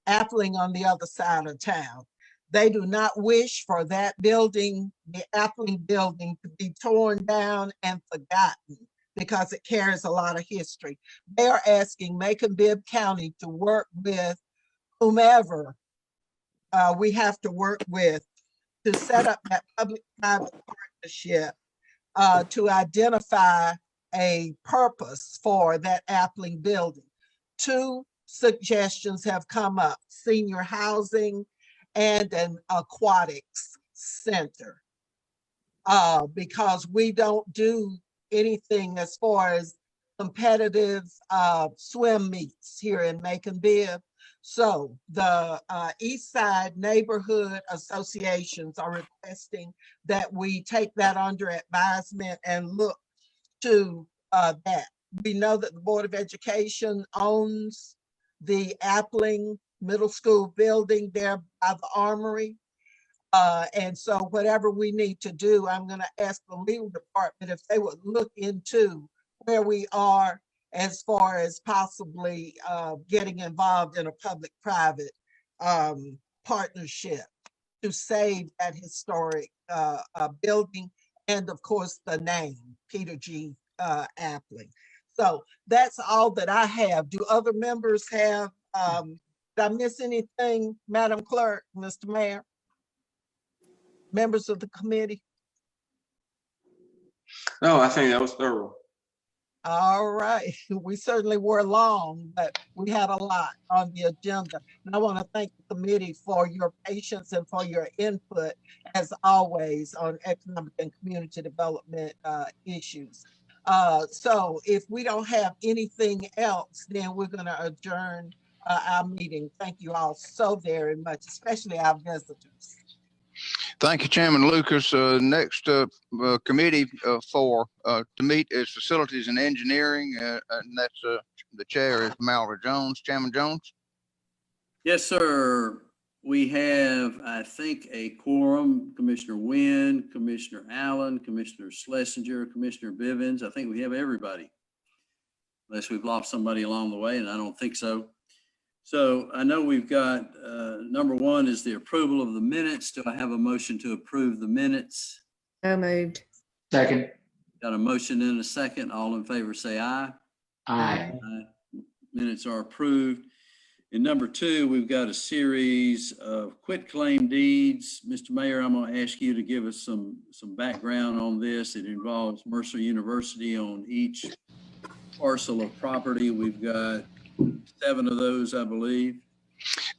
Appling on the other side of town. They do not wish for that building, the Appling building, to be torn down and forgotten because it carries a lot of history. They are asking Macon-Bibb County to work with whomever we have to work with to set up that public-private partnership to identify a purpose for that Appling building. Two suggestions have come up: senior housing and an aquatics center, because we don't do anything as far as competitive swim meets here in Macon-Bibb. So the East Side Neighborhood Associations are requesting that we take that under advisement and look to that. We know that the Board of Education owns the Appling Middle School building there by the Armory. And so whatever we need to do, I'm going to ask the legal department if they would look into where we are as far as possibly getting involved in a public-private partnership to save that historic building and, of course, the name, Peter G. Appling. So that's all that I have. Do other members have, did I miss anything, Madam Clerk, Mr. Mayor? Members of the committee? No, I think that was thorough. All right, we certainly were long, but we had a lot on the agenda. And I want to thank the committee for your patience and for your input, as always, on economic and community development issues. So if we don't have anything else, then we're going to adjourn our meeting. Thank you all so very much, especially our visitors. Thank you, Chairman Lucas. Next committee to meet is Facilities and Engineering, and that's the chair is Mallory Jones. Chairman Jones. Yes, sir. We have, I think, a quorum: Commissioner Wynn, Commissioner Allen, Commissioner Schlesinger, Commissioner Bivens. I think we have everybody, unless we've lost somebody along the way, and I don't think so. So I know we've got, number one is the approval of the minutes. Do I have a motion to approve the minutes? So moved. Second. Got a motion and a second. All in favor say aye. Aye. Minutes are approved. And number two, we've got a series of quitclaim deeds. Mr. Mayor, I'm going to ask you to give us some background on this. It involves Mercer University on each parcel of property. We've got 7 of those, I believe.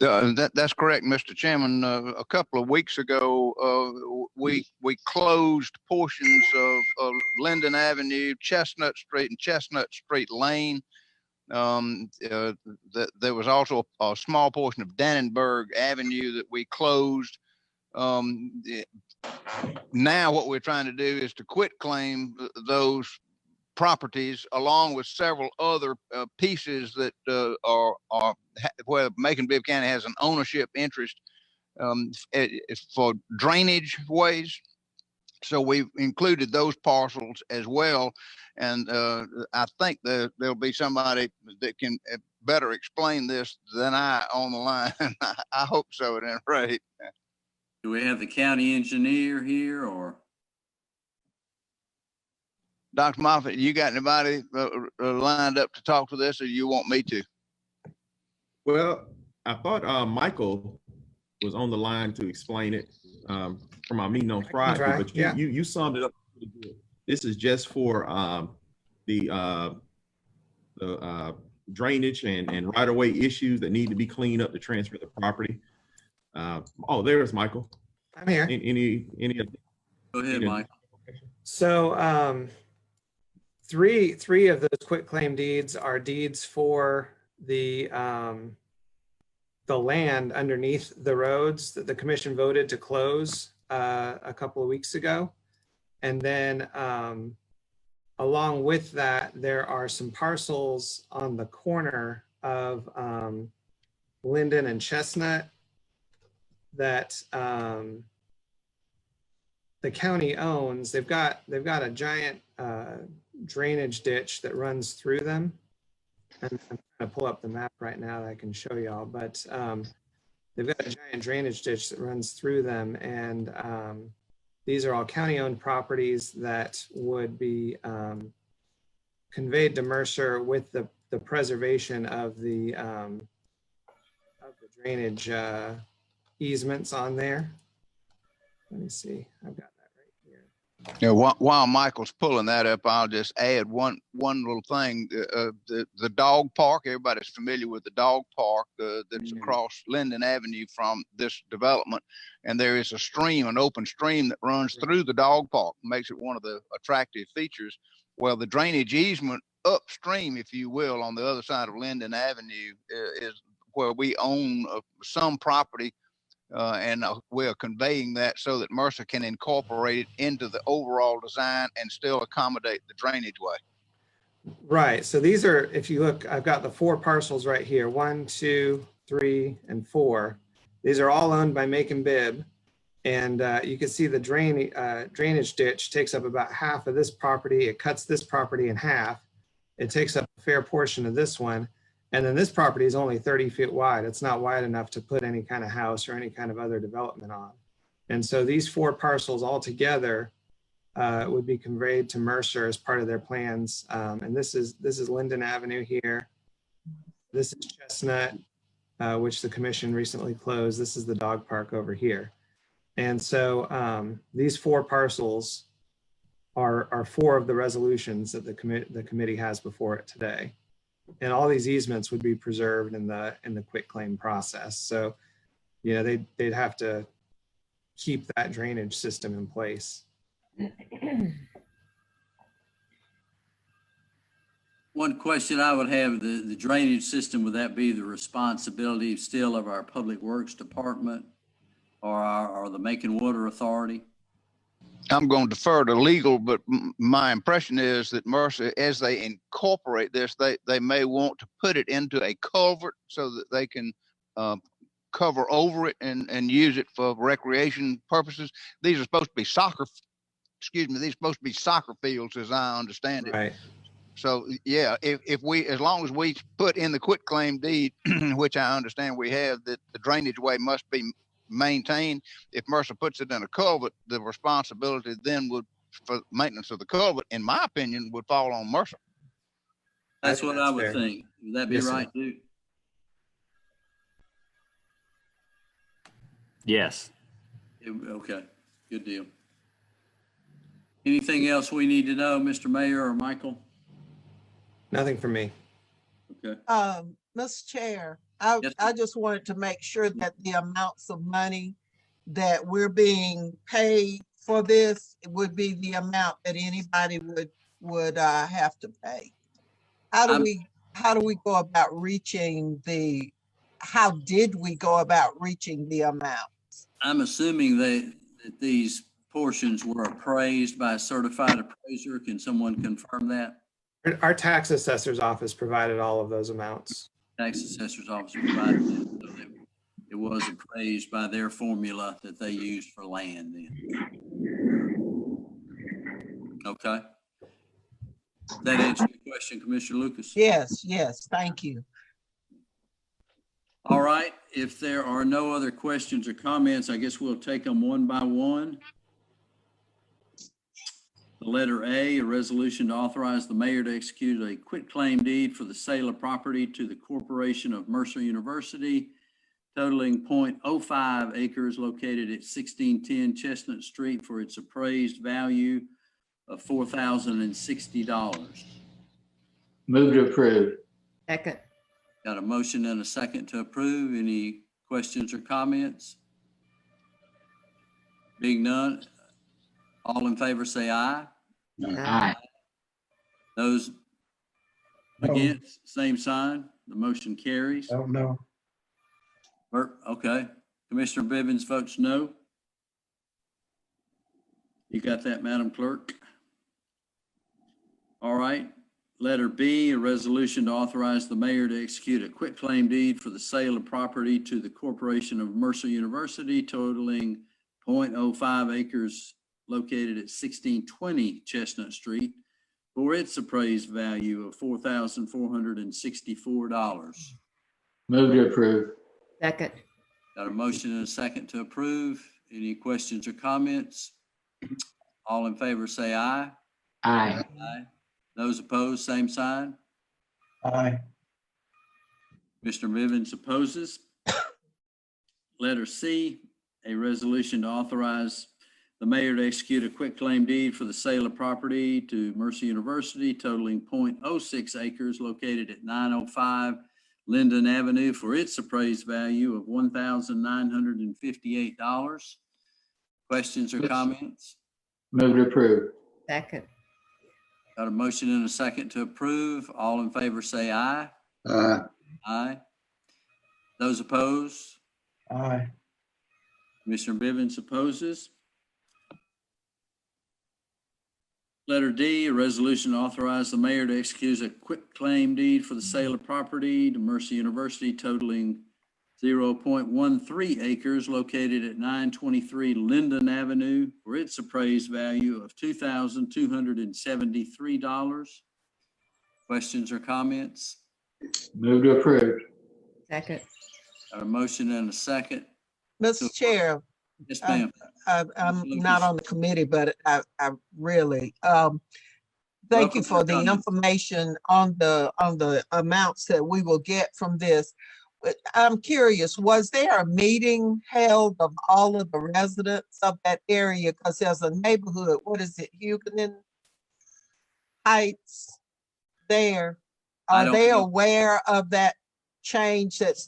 That's correct, Mr. Chairman. A couple of weeks ago, we closed portions of Linden Avenue, Chestnut Street, and Chestnut Street Lane. There was also a small portion of Dannenberg Avenue that we closed. Now what we're trying to do is to quitclaim those properties along with several other pieces that are where Macon-Bibb County has an ownership interest for drainage ways. So we've included those parcels as well. And I think there'll be somebody that can better explain this than I on the line. I hope so at any rate. Do we have the county engineer here, or? Dr. Moffitt, you got anybody lined up to talk to this, or you want me to? Well, I thought Michael was on the line to explain it from our meeting on Friday, but you summed it up pretty good. This is just for the drainage and right-of-way issues that need to be cleaned up to transfer the property. Oh, there's Michael. I'm here. Any? Go ahead, Mike. So three of those quitclaim deeds are deeds for the land underneath the roads that the commission voted to close a couple of weeks ago. And then along with that, there are some parcels on the corner of Linden and Chestnut that the county owns. They've got a giant drainage ditch that runs through them. And I'm trying to pull up the map right now that I can show y'all, but they've got a giant drainage ditch that runs through them. And these are all county-owned properties that would be conveyed to Mercer with the preservation of the drainage easements on there. Let me see. I've got that right here. Yeah, while Michael's pulling that up, I'll just add one little thing. The dog park. Everybody's familiar with the dog park that's across Linden Avenue from this development, and there is a stream, an open stream that runs through the dog park, makes it one of the attractive features. Well, the drainage easement upstream, if you will, on the other side of Linden Avenue is where we own some property. And we're conveying that so that Mercer can incorporate it into the overall design and still accommodate the drainage way. Right. So these are, if you look, I've got the 4 parcels right here, 1, 2, 3, and 4. These are all owned by Macon-Bibb. And you can see the drainage ditch takes up about half of this property. It cuts this property in half. It takes up a fair portion of this one. And then this property is only 30 feet wide. It's not wide enough to put any kind of house or any kind of other development on. And so these 4 parcels all together would be conveyed to Mercer as part of their plans. And this is Linden Avenue here. This is Chestnut, which the commission recently closed. This is the dog park over here. And so these 4 parcels are 4 of the resolutions that the committee has before it today. And all these easements would be preserved in the quitclaim process. So, you know, they'd have to keep that drainage system in place. One question I would have, the drainage system, would that be the responsibility still of our Public Works Department or the Macon Water Authority? I'm going to defer to legal, but my impression is that Mercer, as they incorporate this, they may want to put it into a culvert so that they can cover over it and use it for recreation purposes. These are supposed to be soccer fields, as I understand it. Right. So yeah, if we, as long as we put in the quitclaim deed, which I understand we have, that the drainage way must be maintained. If Mercer puts it in a culvert, the responsibility then would, for maintenance of the culvert, in my opinion, would fall on Mercer. That's what I would think. Would that be right, dude? Yes. Okay, good deal. Anything else we need to know, Mr. Mayor or Michael? Nothing for me. Okay. Mr. Chair, I just wanted to make sure that the amounts of money that we're being paid for this would be the amount that anybody would have to pay. How do we go about reaching how did we go about reaching the amounts? I'm assuming that these portions were appraised by a certified appraiser. Can someone confirm that? Our tax assessor's office provided all of those amounts. Tax assessor's office provided it, so that it was appraised by their formula that they used for land then. Okay. That answer your question, Commissioner Lucas? Yes, thank you. All right, if there are no other questions or comments, I guess we'll take them one by one. The letter A, a resolution to authorize the mayor to execute a quitclaim deed for the sale of property to the Corporation of Mercer University totaling 0.05 acres located at 1610 Chestnut Street for its appraised value of $4,060. Move to approve. Second. Got a motion and a second to approve. Any questions or comments? Being none, all in favor say aye. Aye. Those No. against, same sign. The motion carries. Oh, no. Okay. Commissioner Bivens votes no. You got that, Madam Clerk? All right. Letter B, a resolution to authorize the mayor to execute a quitclaim deed for the sale of property to the Corporation of Mercer University totaling 0.05 acres located at 1620 Chestnut Street for its appraised value of $4,464. Move to approve. Second. Got a motion and a second to approve. Any questions or comments? All in favor say aye. Aye. Aye. Those opposed, same sign. Aye. Mr. Bivens opposes. Letter C, a resolution to authorize the mayor to execute a quitclaim deed for the sale of property to Mercer University totaling 0.06 acres located at 905 Linden Avenue for its appraised value of $1,958. Questions or comments? Move to approve. Second. Got a motion and a second to approve. All in favor say aye. Aye. Aye. Those opposed? Aye. Commissioner Bivens opposes. Letter D, a resolution to authorize the mayor to execute a quitclaim deed for the sale of property to Mercer University totaling 0.13 acres located at 923 Linden Avenue for its appraised value of $2,273. Questions or comments? Move to approve. Second. Got a motion and a second. Mr. Chair, Yes, ma'am. I'm not on the committee, but I really, thank you for the information on the amounts that we will get from this. But I'm curious, was there a meeting held of all of the residents of that area? Because there's a neighborhood, what is it, Huguenin Heights there? Are they aware of that change that's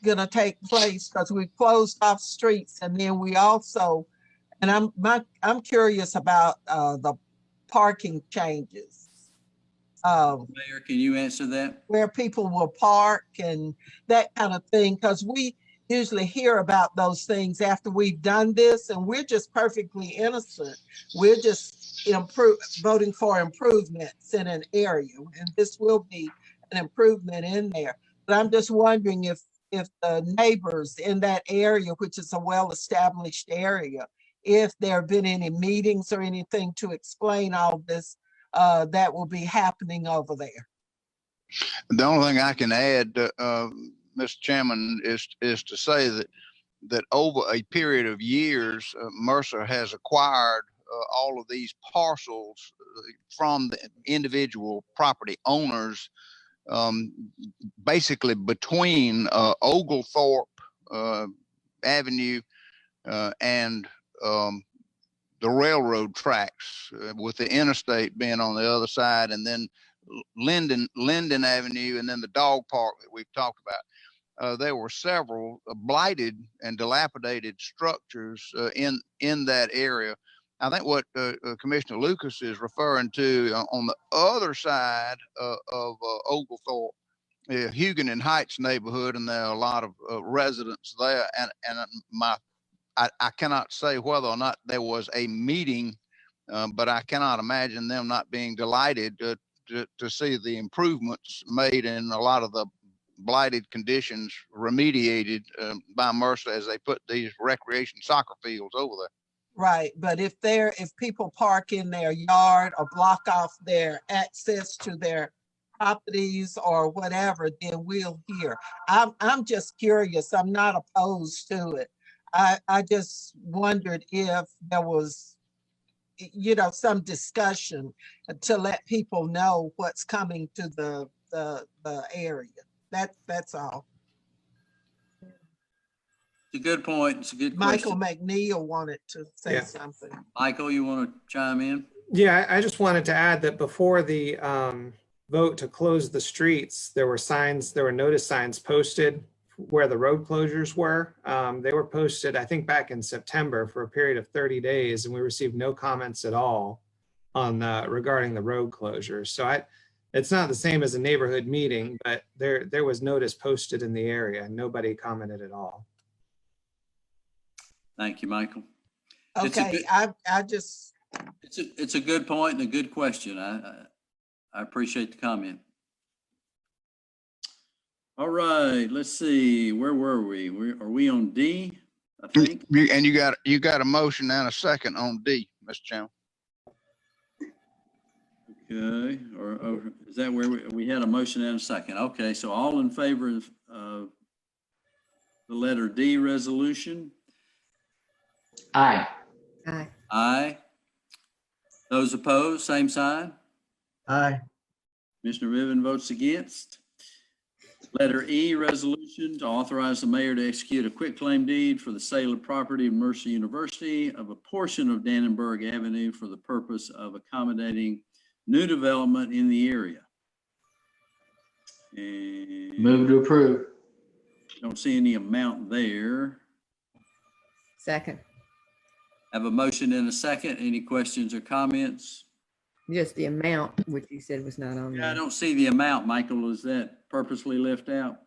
gonna take place? Because we closed off streets, and then we also, and I'm curious about the parking changes. Mayor, can you answer that? Where people will park and that kind of thing, because we usually hear about those things after we've done this, and we're just perfectly innocent. We're just voting for improvements in an area, and this will be an improvement in there. But I'm just wondering if the neighbors in that area, which is a well-established area, if there have been any meetings or anything to explain all this that will be happening over there. The only thing I can add, Mr. Chairman, is to say that over a period of years, Mercer has acquired all of these parcels from the individual property owners, basically between Oglethorpe Avenue and the railroad tracks, with the interstate being on the other side, and then Linden Avenue, and then the dog park that we've talked about. There were several blighted and dilapidated structures in that area. I think what Commissioner Lucas is referring to on the other side of Oglethorpe, Huguenin Heights neighborhood, and there are a lot of residents there. And I cannot say whether or not there was a meeting, but I cannot imagine them not being delighted to see the improvements made in a lot of the blighted conditions remediated by Mercer as they put these recreation soccer fields over there. Right, but if people park in their yard or block off their access to their properties or whatever, then we'll hear. I'm just curious. I'm not opposed to it. I just wondered if there was you know, some discussion to let people know what's coming to the area. That's all. It's a good point. It's a good Michael question. McNeil wanted to say Yeah. something. Michael, you want to chime in? Yeah, I just wanted to add that before the vote to close the streets, there were notice signs posted where the road closures were. They were posted, I think, back in September for a period of 30 days, and we received no comments at all on regarding the road closures. So it's not the same as a neighborhood meeting, but there was notice posted in the area and nobody commented at all. Thank you, Michael. Okay, It's a good point and a good question. I appreciate the comment. All right, let's see. Where were we? Are we on D? I think. And you got a motion and a second on D, Mr. Chairman. Okay, or is that where we had a motion and a second? Okay, so all in favor of the letter D resolution? Aye. Aye. Aye. Those opposed, same sign. Aye. Commissioner Riven votes against. Letter E, resolution to authorize the mayor to execute a quitclaim deed for the sale of property of Mercer University of a portion of Dannenberg Avenue for the purpose of accommodating new development in the area. And Move to approve. don't see any amount there. Second. Have a motion and a second. Any questions or comments? Just the amount, which you said was not on Yeah, I there. don't see the amount, Michael. Is that purposely left out?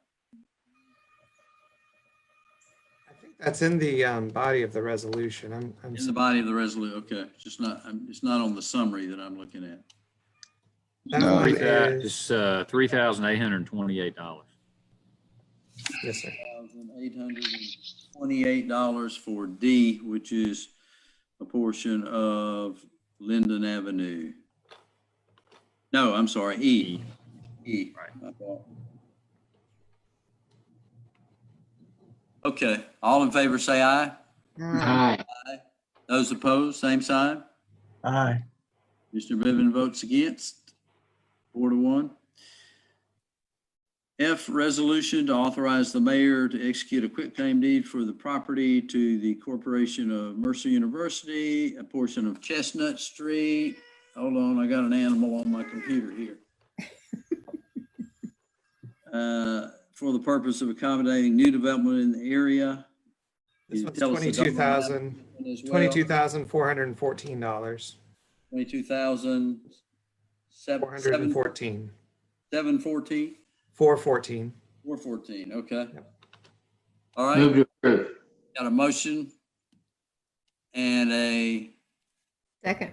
That's in the body of the resolution. I'm In the body of the resolution, okay. It's not on the summary that I'm looking at. That one is, It's $3,828. yes, sir. $828 for D, which is a portion of Linden Avenue. No, I'm sorry, E. E. Right. My fault. Okay, all in favor say aye. Aye. Aye. Those opposed, same sign. Aye. Mr. Riven votes against, 4-1. F, resolution to authorize the mayor to execute a quitclaim deed for the property to the Corporation of Mercer University, a portion of Chestnut Street. Hold on, I got an animal on my computer here. For the purpose of accommodating new development in the area. This one's $22,414. $22,000. 414. 714. 414. 414. Okay. All right. Move to approve. Got a motion and a Second.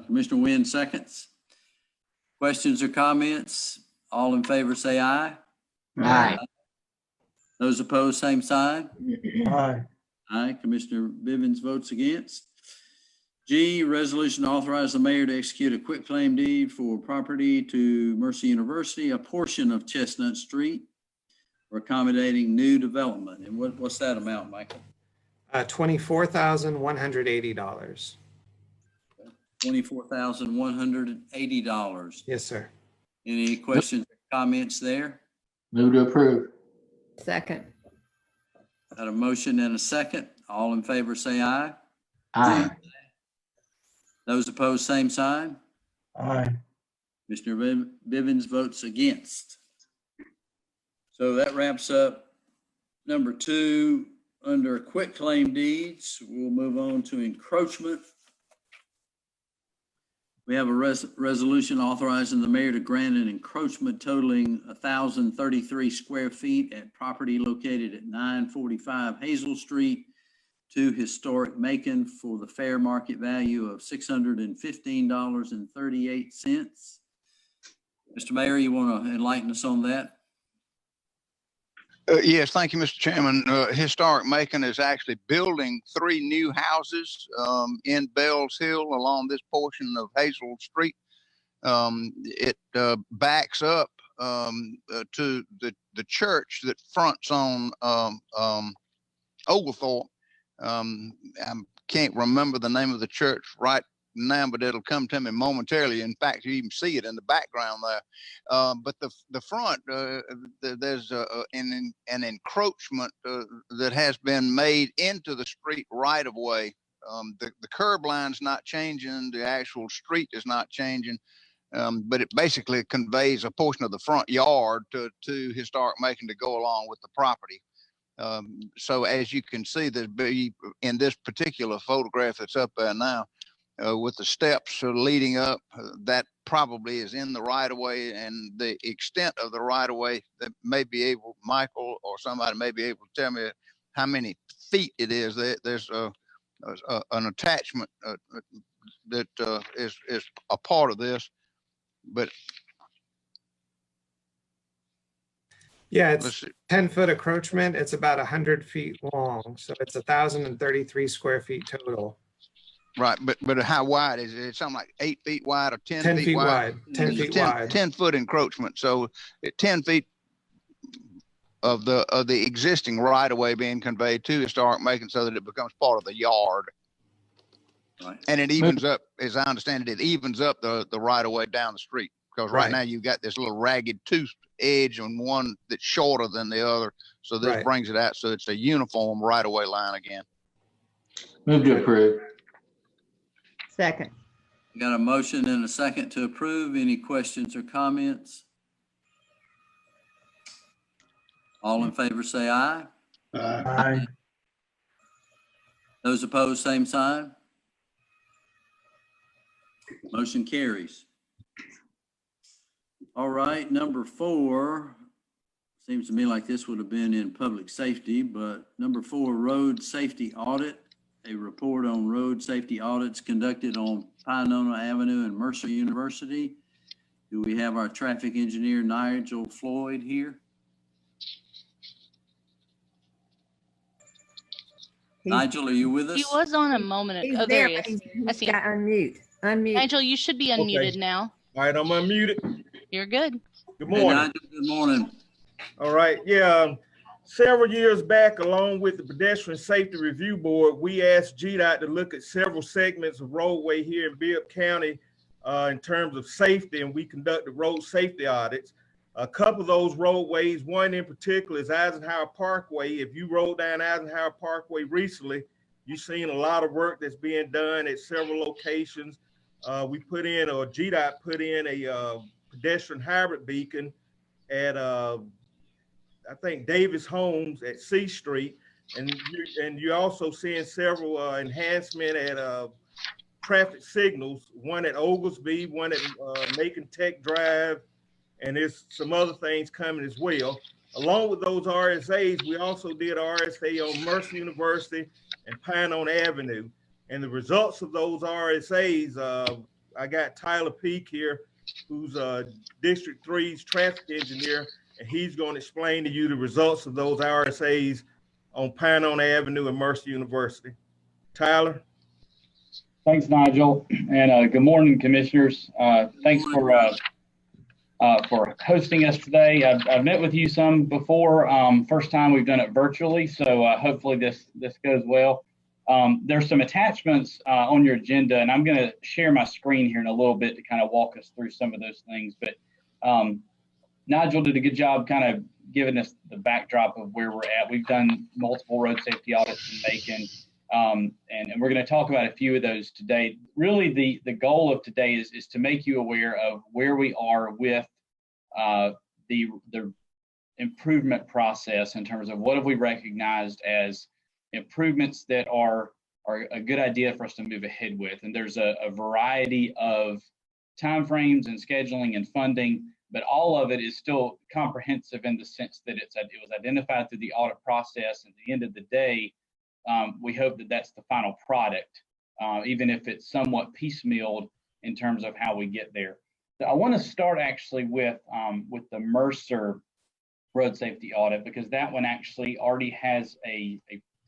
Commissioner Wynn seconds. Questions or comments? All in favor say aye. Aye. Those opposed, same sign. Aye. Aye. Commissioner Bivens votes against. G, resolution to authorize the mayor to execute a quitclaim deed for property to Mercer University, a portion of Chestnut Street, for accommodating new development. And what's that amount, Michael? $24,180. $24,180. Yes, sir. Any questions or comments there? Move to approve. Second. Got a motion and a second. All in favor say aye. Aye. Those opposed, same sign. Aye. Mr. Bivens votes against. So that wraps up number 2 under quitclaim deeds. We'll move on to encroachment. We have a resolution authorizing the mayor to grant an encroachment totaling 1,033 square feet at property located at 945 Hazel Street to Historic Macon for the fair market value of $615.38. Mr. Mayor, you want to enlighten us on that? Yes, thank you, Mr. Chairman. Historic Macon is actually building 3 new houses in Bells Hill along this portion of Hazel Street. It backs up to the church that fronts on Oglethorpe. I'm can't remember the name of the church right now, but it'll come to me momentarily. In fact, you even see it in the background there. But the front, there's an encroachment that has been made into the street right of way. The curb line's not changing. The actual street is not changing. But it basically conveys a portion of the front yard to Historic Macon to go along with the property. So as you can see, in this particular photograph that's up there now, with the steps leading up, that probably is in the right of way, and the extent of the right of way that may be able, Michael or somebody may be able to tell me how many feet it is. There's an attachment that is a part of this, but yeah, it's 10-foot encroachment. It's about 100 feet long, so it's 1,033 square feet total. Right, but how wide is it? It's something like 8 feet wide or 10 feet wide. 10 feet wide. 10-foot encroachment. So 10 feet of the existing right of way being conveyed to Historic Macon, so that it becomes part of the yard. Right. And it evens up, as I understand it, it evens up the right of way down the street. Because right now you've got this little ragged toothed edge on one that's shorter than the other. So this brings it out, so it's a uniform right of way line again. Move to approve. Second. Got a motion and a second to approve. Any questions or comments? All in favor say aye. Aye. Those opposed, same sign. Motion carries. All right, number 4, seems to me like this would have been in public safety, but number 4, road safety audit. A report on road safety audits conducted on Pinona Avenue and Mercer University. Do we have our traffic engineer, Nigel Floyd, here? Nigel, are you with us? He was on a moment ago. He's Oh, there he is. He's I see got him. unmute. Nigel, you should be unmuted now. All right, I'm unmuted. You're good. Good morning. Hey, Nigel, good morning. All right, yeah. Several years back, along with the Pedestrian Safety Review Board, we asked GDOT to look at several segments of roadway here in Bibb County in terms of safety, and we conducted road safety audits. A couple of those roadways, one in particular is Eisenhower Parkway. If you rode down Eisenhower Parkway recently, you've seen a lot of work that's being done at several locations. We put in, or GDOT put in a pedestrian hybrid beacon at I think Davis Homes at C Street, and you're also seeing several enhancement at traffic signals, one at Oglesby, one at Macon Tech Drive, and there's some other things coming as well. Along with those RSAs, we also did RSA on Mercer University and Pinona Avenue. And the results of those RSAs, I got Tyler Peak here, who's District 3's traffic engineer, and he's going to explain to you the results of those RSAs on Pinona Avenue and Mercer University. Tyler? Thanks, Nigel, and good morning, commissioners. Thanks for hosting us today. I've met with you some before. First time we've done it virtually, so hopefully this goes well. There's some attachments on your agenda, and I'm going to share my screen here in a little bit to kind of walk us through some of those things. But Nigel did a good job kind of giving us the backdrop of where we're at. We've done multiple road safety audits in Macon, and we're going to talk about a few of those today. Really, the goal of today is to make you aware of where we are with the improvement process in terms of what have we recognized as improvements that are a good idea for us to move ahead with. And there's a variety of timeframes and scheduling and funding, but all of it is still comprehensive in the sense that it was identified through the audit process. At the end of the day, we hope that that's the final product, even if it's somewhat piecemealed in terms of how we get there. So I want to start actually with the Mercer road safety audit, because that one actually already has a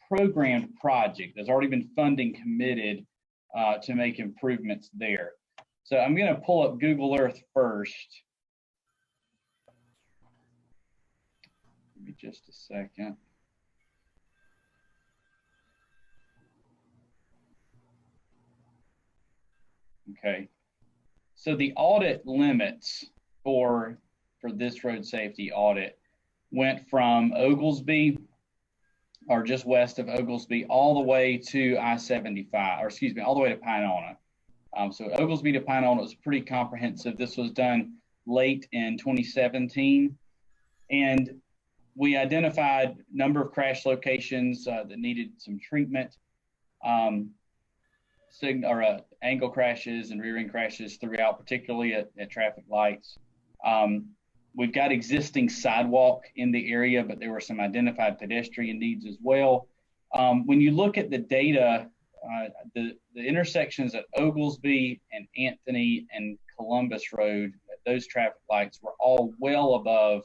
programmed project. There's already been funding committed to make improvements there. So I'm going to pull up Google Earth first. Give me just a second. Okay. So the audit limits for this road safety audit went from Oglesby, or just west of Oglesby, all the way to I-75, or excuse me, all the way to Pinona. So Oglesby to Pinona was pretty comprehensive. This was done late in 2017. And we identified a number of crash locations that needed some treatment, angle crashes and rear end crashes throughout, particularly at traffic lights. We've got existing sidewalk in the area, but there were some identified pedestrian needs as well. When you look at the data, the intersections at Oglesby and Anthony and Columbus Road, those traffic lights were all well above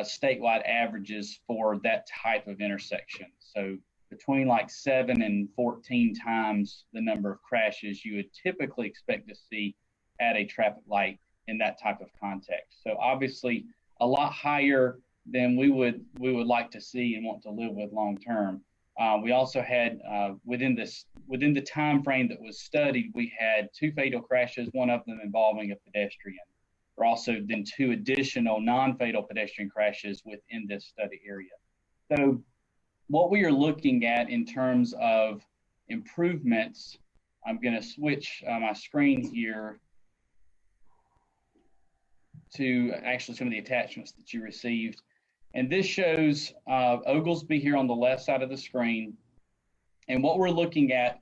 statewide averages for that type of intersection. So between like 7 and 14 times the number of crashes you would typically expect to see at a traffic light in that type of context. So obviously a lot higher than we would like to see and want to live with long term. We also had within the time frame that was studied, we had 2 fatal crashes, one of them involving a pedestrian. There are also then 2 additional non-fatal pedestrian crashes within this study area. So what we are looking at in terms of improvements, I'm going to switch my screen here to actually some of the attachments that you received. And this shows Oglesby here on the left side of the screen. And what we're looking at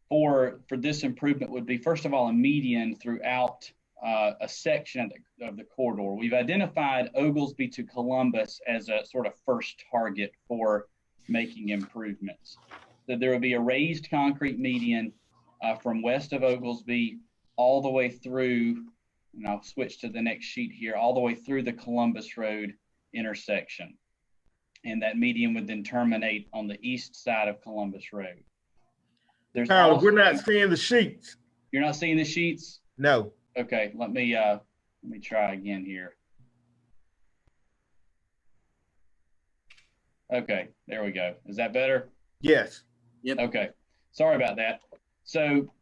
for this improvement would be, first of all, a median throughout a section of the corridor. We've identified Oglesby to Columbus as a sort of first target for making improvements. So there will be a raised concrete median from west of Oglesby all the way through, and I'll switch to the next sheet here, all the way through the Columbus Road intersection. And that median would then terminate on the east side of Columbus Road. Kyle, we're not seeing the sheets. You're not seeing the sheets? No. Okay, let me try again here. Okay, there we go. Is that better? Yes. Yep. Okay, sorry about that. So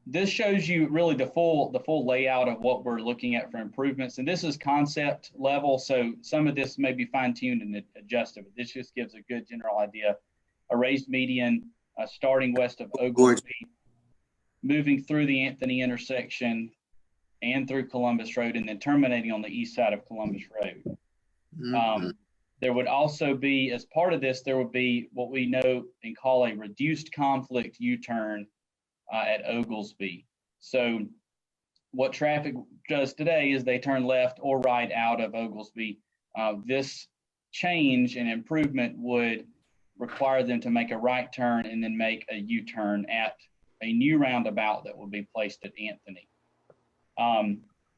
this shows you really the full layout of what we're looking at for improvements. And this is concept level, so some of this may be fine-tuned and adjusted, but this just gives a good general idea. A raised median starting west of Oglesby, moving through the Anthony intersection and through Columbus Road, and then terminating on the east side of Columbus Road. There would also be, as part of this, there would be what we know and call a reduced conflict U-turn at Oglesby. So what traffic does today is they turn left or right out of Oglesby. This change and improvement would require them to make a right turn and then make a U-turn at a new roundabout that will be placed at Anthony.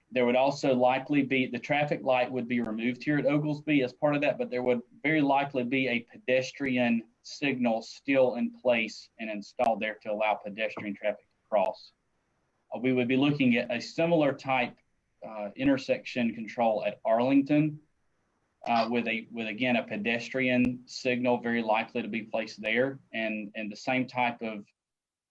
There would also likely be, the traffic light would be removed here at Oglesby as part of that, but there would very likely be a pedestrian signal still in place and installed there to allow pedestrian traffic to cross. We would be looking at a similar type intersection control at Arlington with again a pedestrian signal very likely to be placed there, and the same type of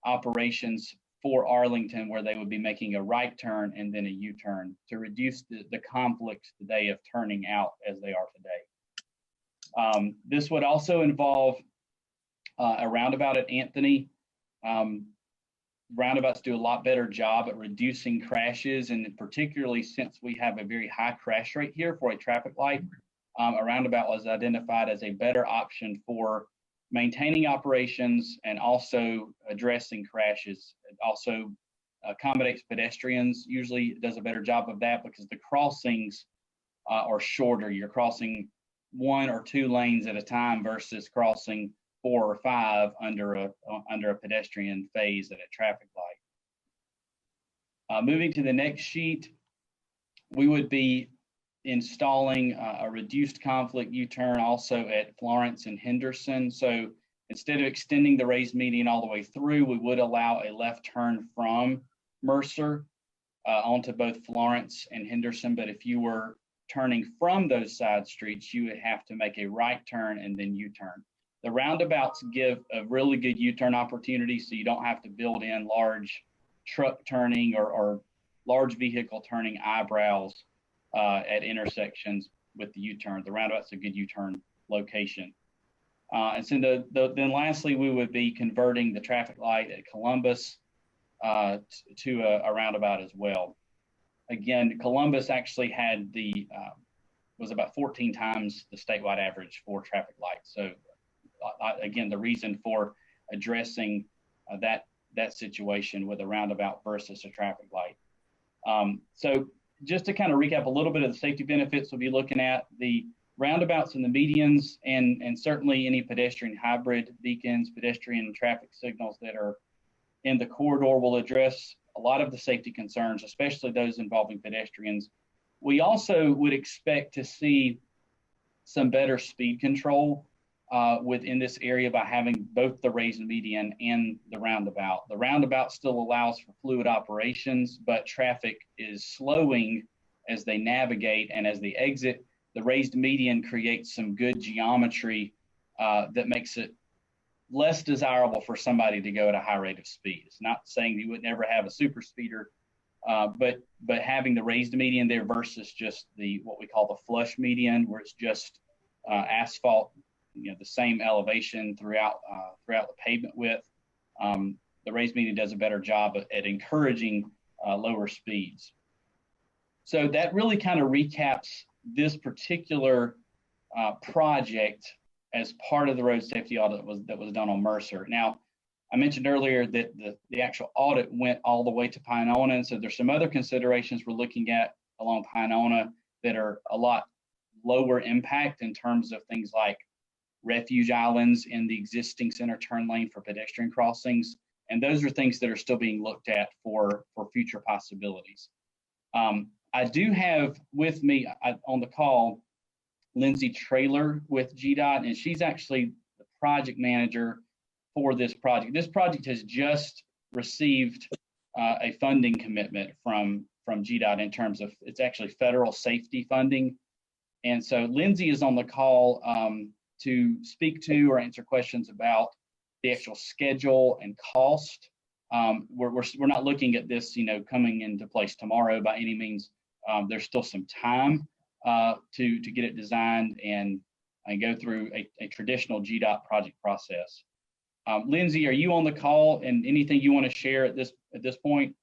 operations for Arlington, where they would be making a right turn and then a U-turn to reduce the conflict today of turning out as they are today. This would also involve a roundabout at Anthony. Roundabouts do a lot better job at reducing crashes, and particularly since we have a very high crash rate here for a traffic light, a roundabout was identified as a better option for maintaining operations and also addressing crashes. It also accommodates pedestrians. Usually it does a better job of that because the crossings are shorter. You're crossing 1 or 2 lanes at a time versus crossing 4 or 5 under a pedestrian phase at a traffic light. Moving to the next sheet, we would be installing a reduced conflict U-turn also at Florence and Henderson. So instead of extending the raised median all the way through, we would allow a left turn from Mercer onto both Florence and Henderson. But if you were turning from those side streets, you would have to make a right turn and then U-turn. The roundabouts give a really good U-turn opportunity, so you don't have to build in large truck turning or large vehicle turning eyebrows at intersections with the U-turn. The roundabout's a good U-turn location. And so then lastly, we would be converting the traffic light at Columbus to a roundabout as well. Again, Columbus actually had was about 14 times the statewide average for traffic lights. So again, the reason for addressing that situation with a roundabout versus a traffic light. So just to kind of recap a little bit of the safety benefits, we'll be looking at the roundabouts and the medians, and certainly any pedestrian hybrid beacons, pedestrian traffic signals that are in the corridor will address a lot of the safety concerns, especially those involving pedestrians. We also would expect to see some better speed control within this area by having both the raised median and the roundabout. The roundabout still allows for fluid operations, but traffic is slowing as they navigate, and as they exit. The raised median creates some good geometry that makes it less desirable for somebody to go at a high rate of speed. It's not saying you would never have a super speeder, but having the raised median there versus just what we call the flush median, where it's just asphalt, the same elevation throughout the pavement width. The raised median does a better job at encouraging lower speeds. So that really kind of recaps this particular project as part of the road safety audit that was done on Mercer. Now, I mentioned earlier that the actual audit went all the way to Pinona, and so there's some other considerations we're looking at along Pinona that are a lot lower impact in terms of things like refuge islands in the existing center turn lane for pedestrian crossings, and those are things that are still being looked at for future possibilities. I do have with me on the call Lindsay Traylor with GDOT, and she's actually the project manager for this project. This project has just received a funding commitment from GDOT in terms of, it's actually federal safety funding. And so Lindsay is on the call to speak to or answer questions about the actual schedule and cost. We're not looking at this, coming into place tomorrow by any means. There's still some time to get it designed and go through a traditional GDOT project process. Lindsay, are you on the call, and anything you want to share at this point?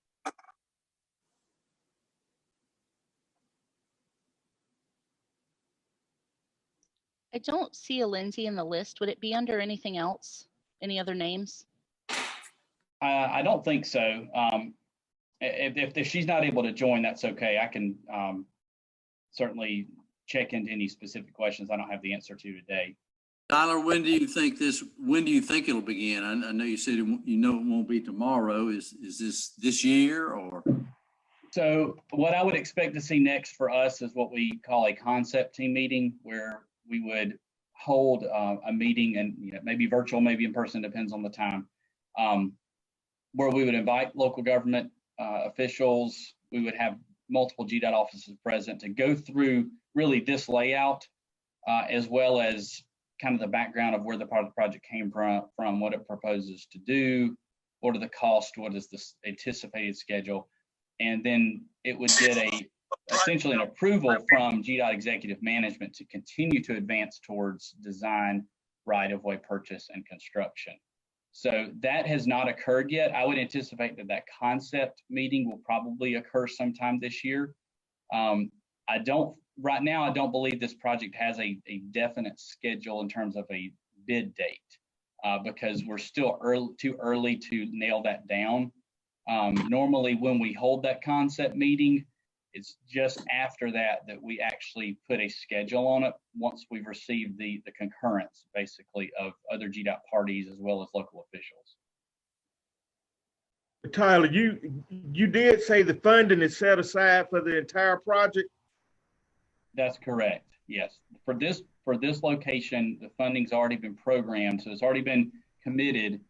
I don't see a Lindsay in the list. Would it be under anything else? Any other names? I don't think so. If she's not able to join, that's okay. I can certainly check into any specific questions I don't have the answer to today. Tyler, when do you think it'll begin? I know you said it won't be tomorrow. Is this year or? So what I would expect to see next for us is what we call a concept team meeting, where we would hold a meeting, and maybe virtual, maybe in person, depends on the time, where we would invite local government officials. We would have multiple GDOT offices present to go through really this layout, as well as kind of the background of where the project came from, what it proposes to do, what are the costs, what is the anticipated schedule, and then it would get essentially an approval from GDOT executive management to continue to advance towards design, right-of-way purchase, and construction. So that has not occurred yet. I would anticipate that concept meeting will probably occur sometime this year. Right now, I don't believe this project has a definite schedule in terms of a bid date, because we're still too early to nail that down. Normally, when we hold that concept meeting, it's just after that we actually put a schedule on it, once we've received the concurrence, basically, of other GDOT parties as well as local officials. Tyler, you did say the funding is set aside for the entire project? That's correct. Yes. For this location, the funding's already been programmed, so it's already been committed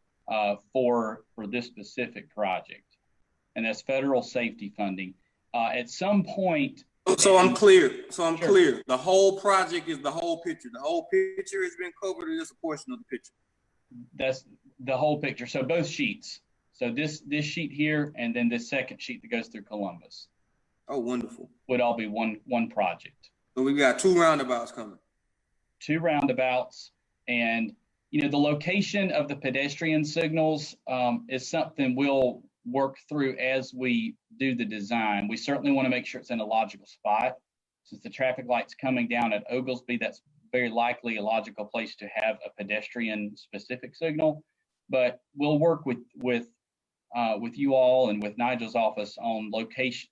for this specific project, and that's federal safety funding. At some point. So I'm clear. Clear. The whole project is the whole picture. The whole picture has been covered, or just a portion of the picture? That's the whole picture. So both sheets. So this sheet here, and then this second sheet that goes through Columbus. Oh, wonderful. Would all be one project. So we've got 2 roundabouts coming. 2 roundabouts, and the location of the pedestrian signals is something we'll work through as we do the design. We certainly want to make sure it's in a logical spot. Since the traffic light's coming down at Oglesby, that's very likely a logical place to have a pedestrian specific signal. But we'll work with you all and with Nigel's office on location.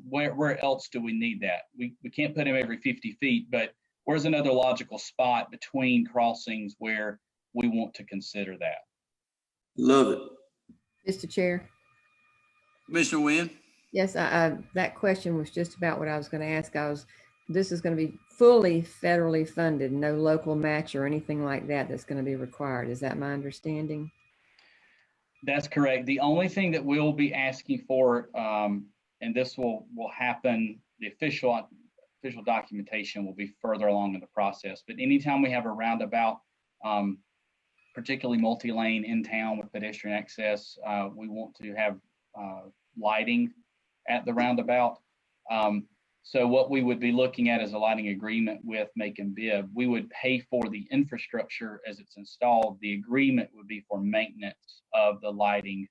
Where else do we need that? We can't put them every 50 feet, but where's another logical spot between crossings where we want to consider that? Love it. Mr. Chair. Commissioner Wynn? Yes, that question was just about what I was going to ask. This is going to be fully federally funded, no local match or anything like that that's going to be required. Is that my understanding? That's correct. The only thing that we'll be asking for, and this will happen, the official documentation will be further along in the process. But anytime we have a roundabout, particularly multi-lane in town with pedestrian access, we want to have lighting at the roundabout. So what we would be looking at is a lighting agreement with Macon-Bibb. We would pay for the infrastructure as it's installed. The agreement would be for maintenance of the lighting